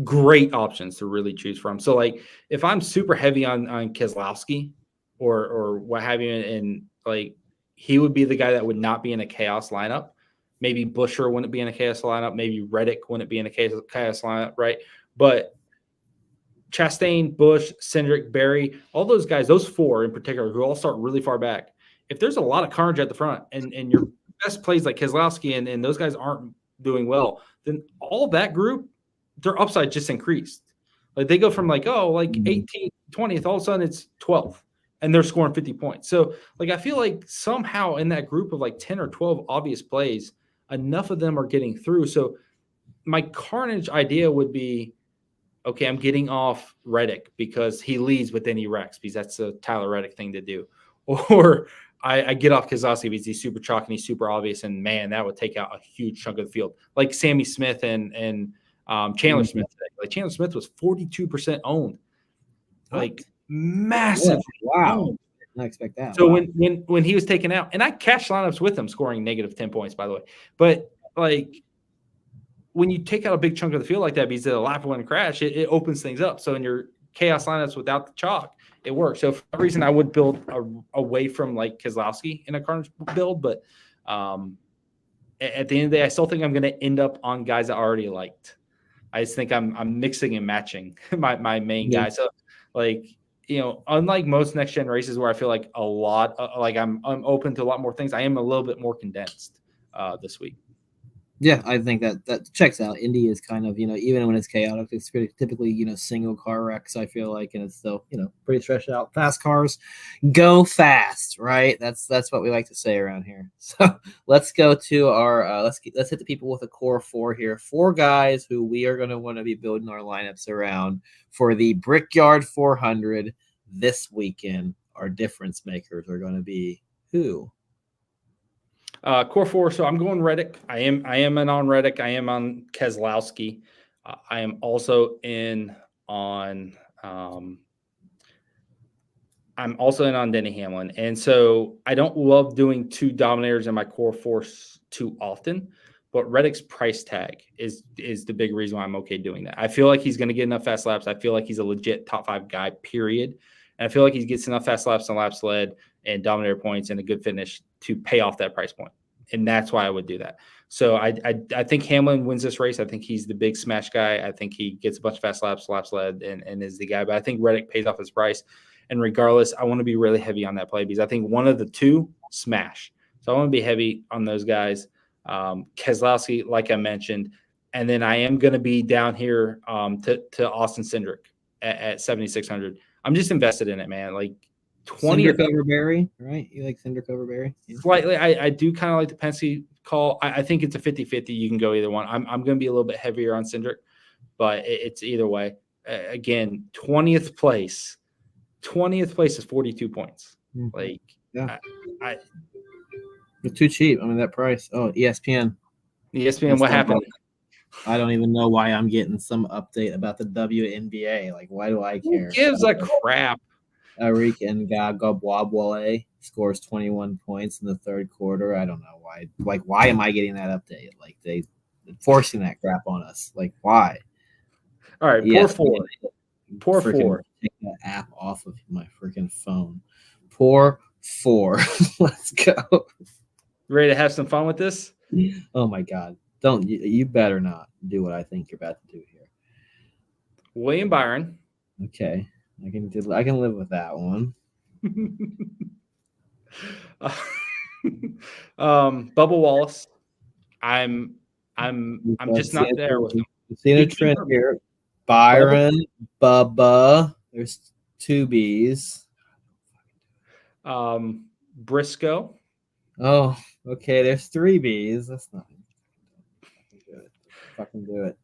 great options to really choose from. So like if I'm super heavy on Keselowski or what have you, and like he would be the guy that would not be in a chaos lineup. Maybe Busher wouldn't be in a chaos lineup. Maybe Reddick wouldn't be in a chaos lineup, right? But Chastain, Bush, Cindric, Barry, all those guys, those 4 in particular, who all start really far back. If there's a lot of carnage at the front and your best plays like Keselowski and those guys aren't doing well, then all that group, their upside just increased. Like they go from like 18th, 20th, all of a sudden it's 12th, and they're scoring 50 points. So like I feel like somehow in that group of like 10 or 12 obvious plays, enough of them are getting through. So my carnage idea would be, okay, I'm getting off Reddick because he leads, but then he wrecks because that's a Tyler Reddick thing to do. Or I get off Keselowski because he's super chalk and he's super obvious, and man, that would take out a huge chunk of the field. Like Sammy Smith and Chandler Smith today. Like Chandler Smith was 42% owned, like massive. Wow, owned. I didn't expect that. So when he was taken out, and I cashed lineups with him, scoring -10 points, by the way. But like when you take out a big chunk of the field like that because of a lap one crash, it opens things up. So in your chaos lineups without the chalk, it works. So for that reason, I would build away from like Keselowski in a carnage build, but at the end of the day, I still think I'm going to end up on guys I already liked. I just think I'm mixing and matching my main guy. So like, unlike most next gen races where I feel like a lot, like I'm open to a lot more things, I am a little bit more condensed this week. Yeah, I think that checks out. Indy is kind of, even when it's chaotic, it's pretty typically, single car wrecks, I feel like, and it's still, pretty stretched out. Fast cars go fast, right? That's what we like to say around here. So let's go to our let's hit the people with a core 4 here. 4 guys who we are going to want to be building our lineups around for the Brickyard 400 this weekend. Our difference makers are going to be who? Core 4. So I'm going Reddick. I am in on Reddick. I am on Keselowski. I am also in on Denny Hamlin. And so I don't love doing 2 dominators in my core 4 too often, but Reddick's price tag is the big reason why I'm okay doing that. I feel like he's going to get enough fast laps. I feel like he's a legit top 5 guy, period. And I feel like he gets enough fast laps and laps led and dominator points and a good finish to pay off that price point. And that's why I would do that. So I think Hamlin wins this race. I think he's the big smash guy. I think he gets a bunch of fast laps led, and is the guy. But I think Reddick pays off his price. And regardless, I want to be really heavy on that play because I think one of the 2 smash. So I want to be heavy on those guys. Keselowski, like I mentioned. And then I am going to be down here to Austin Cindric at 7,600. I'm just invested in it, man. Like 20 Cindric over Berry, right? You like Cindric over Berry? Yeah. Slightly. I do kind of like the Penske call. I think it's a 50-50. You can go either one. I'm going to be a little bit heavier on Cindric, but it's either way. Again, 20th place. 20th place is 42 points. Mm-hmm. Like, yeah. It's too cheap. I mean, that price. Oh, ESPN. ESPN, what happened? I don't even know why I'm getting some update about the WNBA. Like, why do I care? Who gives a crap? Eric Ngabwabwale scores 21 points in the third quarter. I don't know why. Like, why am I getting that update? Like, they forcing that crap on us. Like, why? All right, yes, Poor 4. Take that app off of my freaking phone. Poor 4. Let's go. Ready to have some fun with this? Oh my God! Don't you better not do what I think you're about to do here. William Byron. Okay. I can live with that one. Bubba Wallace. I'm just not there with him. Seeing a trend here. Byron, Bubba. There's 2 B's. Briscoe. Oh, okay. There's 3 B's. That's not good. Fucking do it.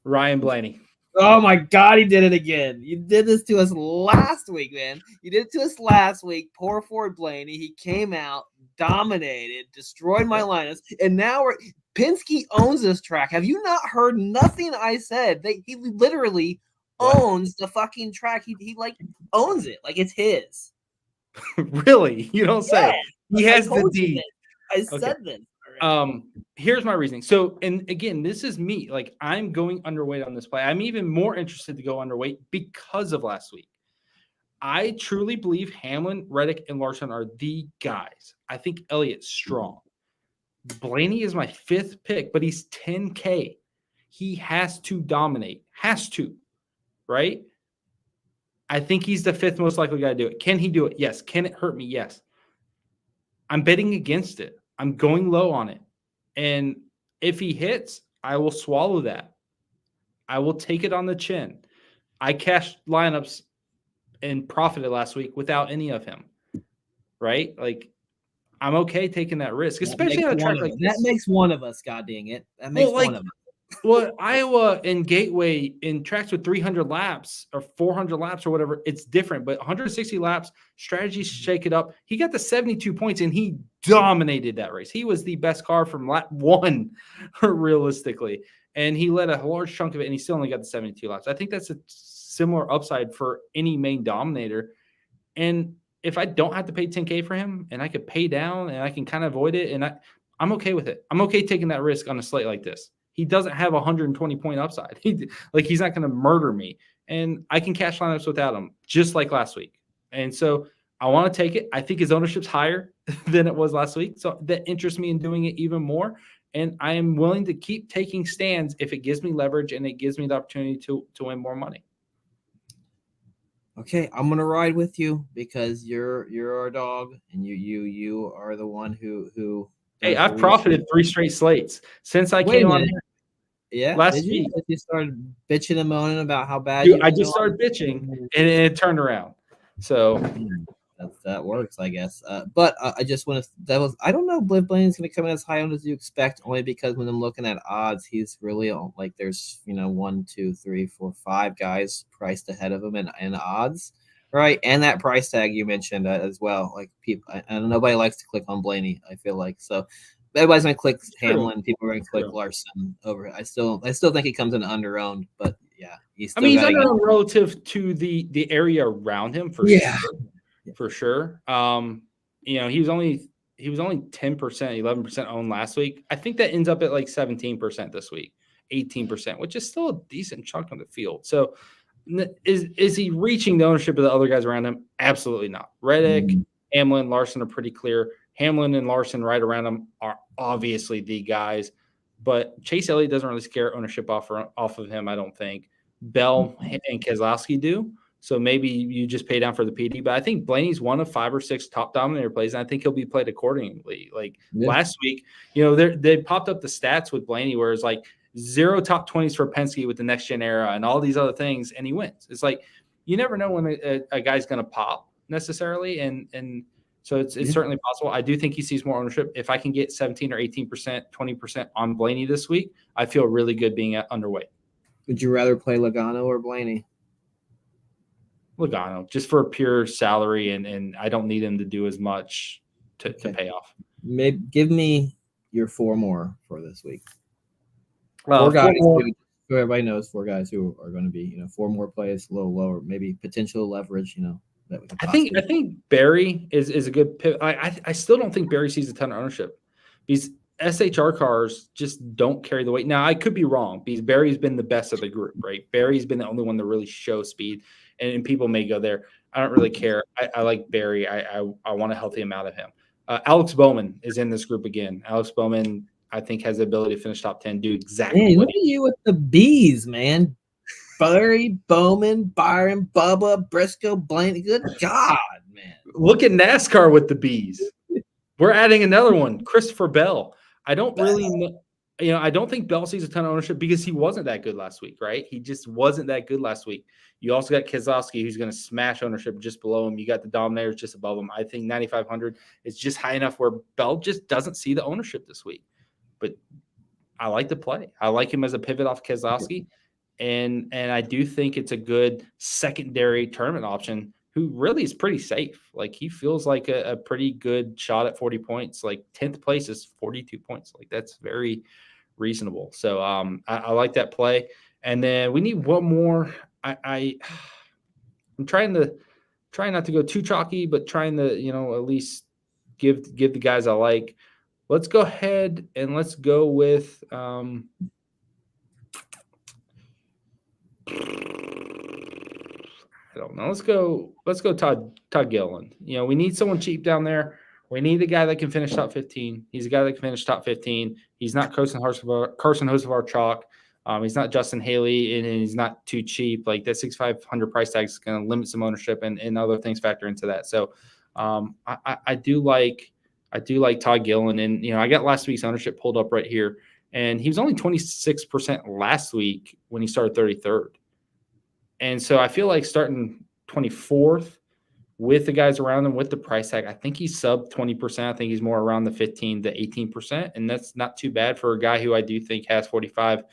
Ryan Blaney. Oh my God, he did it again. You did this to us last week, man. You did it to us last week. Poor Ford Blaney. He came out, dominated, destroyed my lineups, and now Penske owns this track. Have you not heard nothing I said? He literally owns the fucking track. He like owns it. Like it's his. Really? You don't say. He has the deed. I said this. Here's my reasoning. So, and again, this is me. Like, I'm going underweight on this play. I'm even more interested to go underweight because of last week. I truly believe Hamlin, Reddick, and Larson are the guys. I think Elliott's strong. Blaney is my 5th pick, but he's 10K. He has to dominate. Has to. Right? I think he's the 5th most likely guy to do it. Can he do it? Yes. Can it hurt me? Yes. I'm betting against it. I'm going low on it. And if he hits, I will swallow that. I will take it on the chin. I cashed lineups and profited last week without any of him, right? Like, I'm okay taking that risk, especially on a track like this. That makes one of us, god dang it. That makes one of us. Well, Iowa and Gateway in tracks with 300 laps or 400 laps or whatever, it's different. But 160 laps, strategies shake it up. He got the 72 points, and he dominated that race. He was the best car from lap 1, realistically. And he led a large chunk of it, and he still only got the 72 laps. I think that's a similar upside for any main dominator. And if I don't have to pay $10K for him, and I could pay down, and I can kind of avoid it, and I'm okay with it. I'm okay taking that risk on a slate like this. He doesn't have a 120-point upside. He's not going to murder me. And I can cash lineups without him, just like last week. And so I want to take it. I think his ownership's higher than it was last week. So that interests me in doing it even more. And I am willing to keep taking stands if it gives me leverage and it gives me the opportunity to win more money. Okay, I'm gonna ride with you because you're our dog, and you are the one who. Hey, I've profited 3 straight slates since I came on. Yeah, last week you started bitching and moaning about how bad. Dude, I just started bitching, and it turned around. So that works, I guess. But I just want to. I don't know if Blaney's going to come in as high on as you expect, only because when I'm looking at odds, he's really like there's 1, 2, 3, 4, 5 guys priced ahead of him in odds. Right, and that price tag you mentioned as well. Like people, and nobody likes to click on Blaney. I feel like so. Everybody's gonna click Hamlin. People are gonna click Larson over. I still think he comes in under-owned, but yeah, he's under-owned relative to the area around him for sure. For sure. He was only 10%, 11% owned last week. I think that ends up at like 17% this week, 18%, which is still a decent chunk of the field. So. Is he reaching the ownership of the other guys around him? Absolutely not. Reddick, Hamlin, Larson are pretty clear. Hamlin and Larson right around him are obviously the guys, but Chase Elliott doesn't really scare ownership off of him, I don't think. Bell and Keselowski do, so maybe you just pay down for the PD. But I think Blaney's one of 5 or 6 top dominator plays, and I think he'll be played accordingly. Last week, they popped up the stats with Blaney where it's like 0 top 20s for Penske with the next gen era and all these other things, and he wins. It's like you never know when a guy's going to pop necessarily, and so it's certainly possible. I do think he sees more ownership. If I can get 17 or 18%, 20% on Blaney this week, I feel really good being underweight. Would you rather play Logano or Blaney? Logano, just for a pure salary, and I don't need him to do as much to pay off. Maybe give me your 4 more for this week. 4 guys. Everybody knows 4 guys who are going to be, 4 more plays, a little lower, maybe potential leverage. That we I think Barry is a good pivot. I still don't think Barry sees a ton of ownership. These SHR cars just don't carry the weight. Now I could be wrong because Barry's been the best of the group, right? Barry's been the only one to really show speed, and people may go there. I don't really care. I like Barry. I want a healthy amount of him. Alex Bowman is in this group again. Alex Bowman, I think, has the ability to finish top 10, do exactly what you with the bees, man. Barry, Bowman, Byron, Bubba, Briscoe, Blaney. Good God, man. Look at NASCAR with the bees. We're adding another one, Christopher Bell. I don't really know. I don't think Bell sees a ton of ownership because he wasn't that good last week, right? He just wasn't that good last week. You also got Keselowski, who's going to smash ownership just below him. You got the Dominators just above him. I think 9,500 is just high enough where Bell just doesn't see the ownership this week. But I like the play. I like him as a pivot off Keselowski. And I do think it's a good secondary tournament option who really is pretty safe. Like he feels like a pretty good shot at 40 points. Like 10th place is 42 points. Like that's very reasonable. So I like that play. And then we need one more. I'm trying not to go too chalky, but trying to, at least give the guys I like. Let's go ahead and let's go with I don't know. Let's go Todd Gilliland. We need someone cheap down there. We need a guy that can finish top 15. He's a guy that can finish top 15. He's not Carson Hocevar chalk. He's not Justin Haley, and he's not too cheap. Like that 6,500 price tag is going to limit some ownership, and other things factor into that. So I do like Todd Gilliland, and I got last week's ownership pulled up right here, and he was only 26% last week when he started 33rd. And so I feel like starting 24th with the guys around him with the price tag, I think he's sub 20%. I think he's more around the 15 to 18%. And that's not too bad for a guy who I do think has 45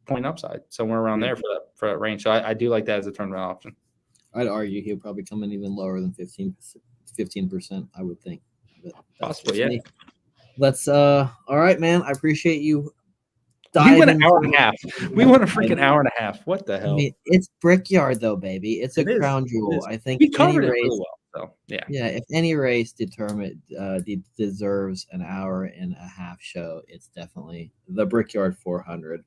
point upside, somewhere around there for that range. So I do like that as a tournament option. I'd argue he'll probably come in even lower than 15%, I would think. But possibly, yeah. Let's all right, man. I appreciate you. We went an hour and a half. We went a freaking hour and a half. What the hell? I mean, it's Brickyard though, baby. It's a crown jewel. I think we covered it really well. So yeah. If any race deserves an hour and a half show, it's definitely the Brickyard 400.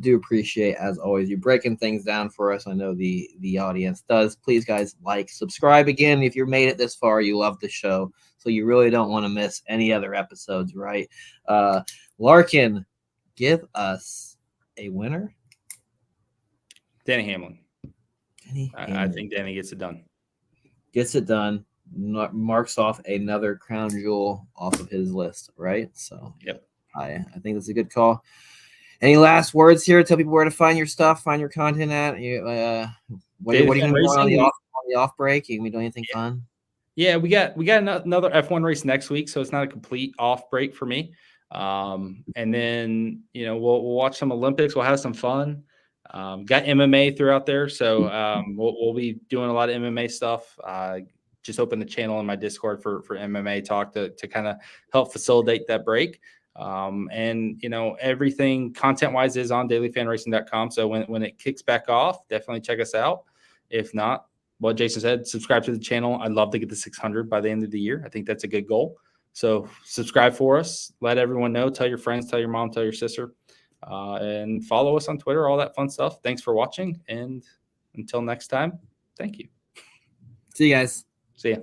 Do appreciate, as always, you breaking things down for us. I know the audience does. Please, guys, subscribe again if you made it this far. You love the show, so you really don't want to miss any other episodes, right? Larkin, give us a winner. Danny Hamlin. I think Danny gets it done. Gets it done. Marks off another crown jewel off of his list, right? So, yep. I think that's a good call. Any last words here? Tell people where to find your stuff, find your content at. What are you going to do on the off break? You can be doing anything fun? Yeah, we got another F1 race next week, so it's not a complete off break for me. And then we'll watch some Olympics. We'll have some fun. Got MMA throughout there, so we'll be doing a lot of MMA stuff. Just open the channel in my Discord for MMA talk to kind of help facilitate that break. And everything content wise is on dailyfanracing.com. So when it kicks back off, definitely check us out. If not, what Jason said, subscribe to the channel. I'd love to get to 600 by the end of the year. I think that's a good goal. So subscribe for us, let everyone know, tell your friends, tell your mom, tell your sister, and follow us on Twitter, all that fun stuff. Thanks for watching. And until next time, thank you. See you guys. See ya.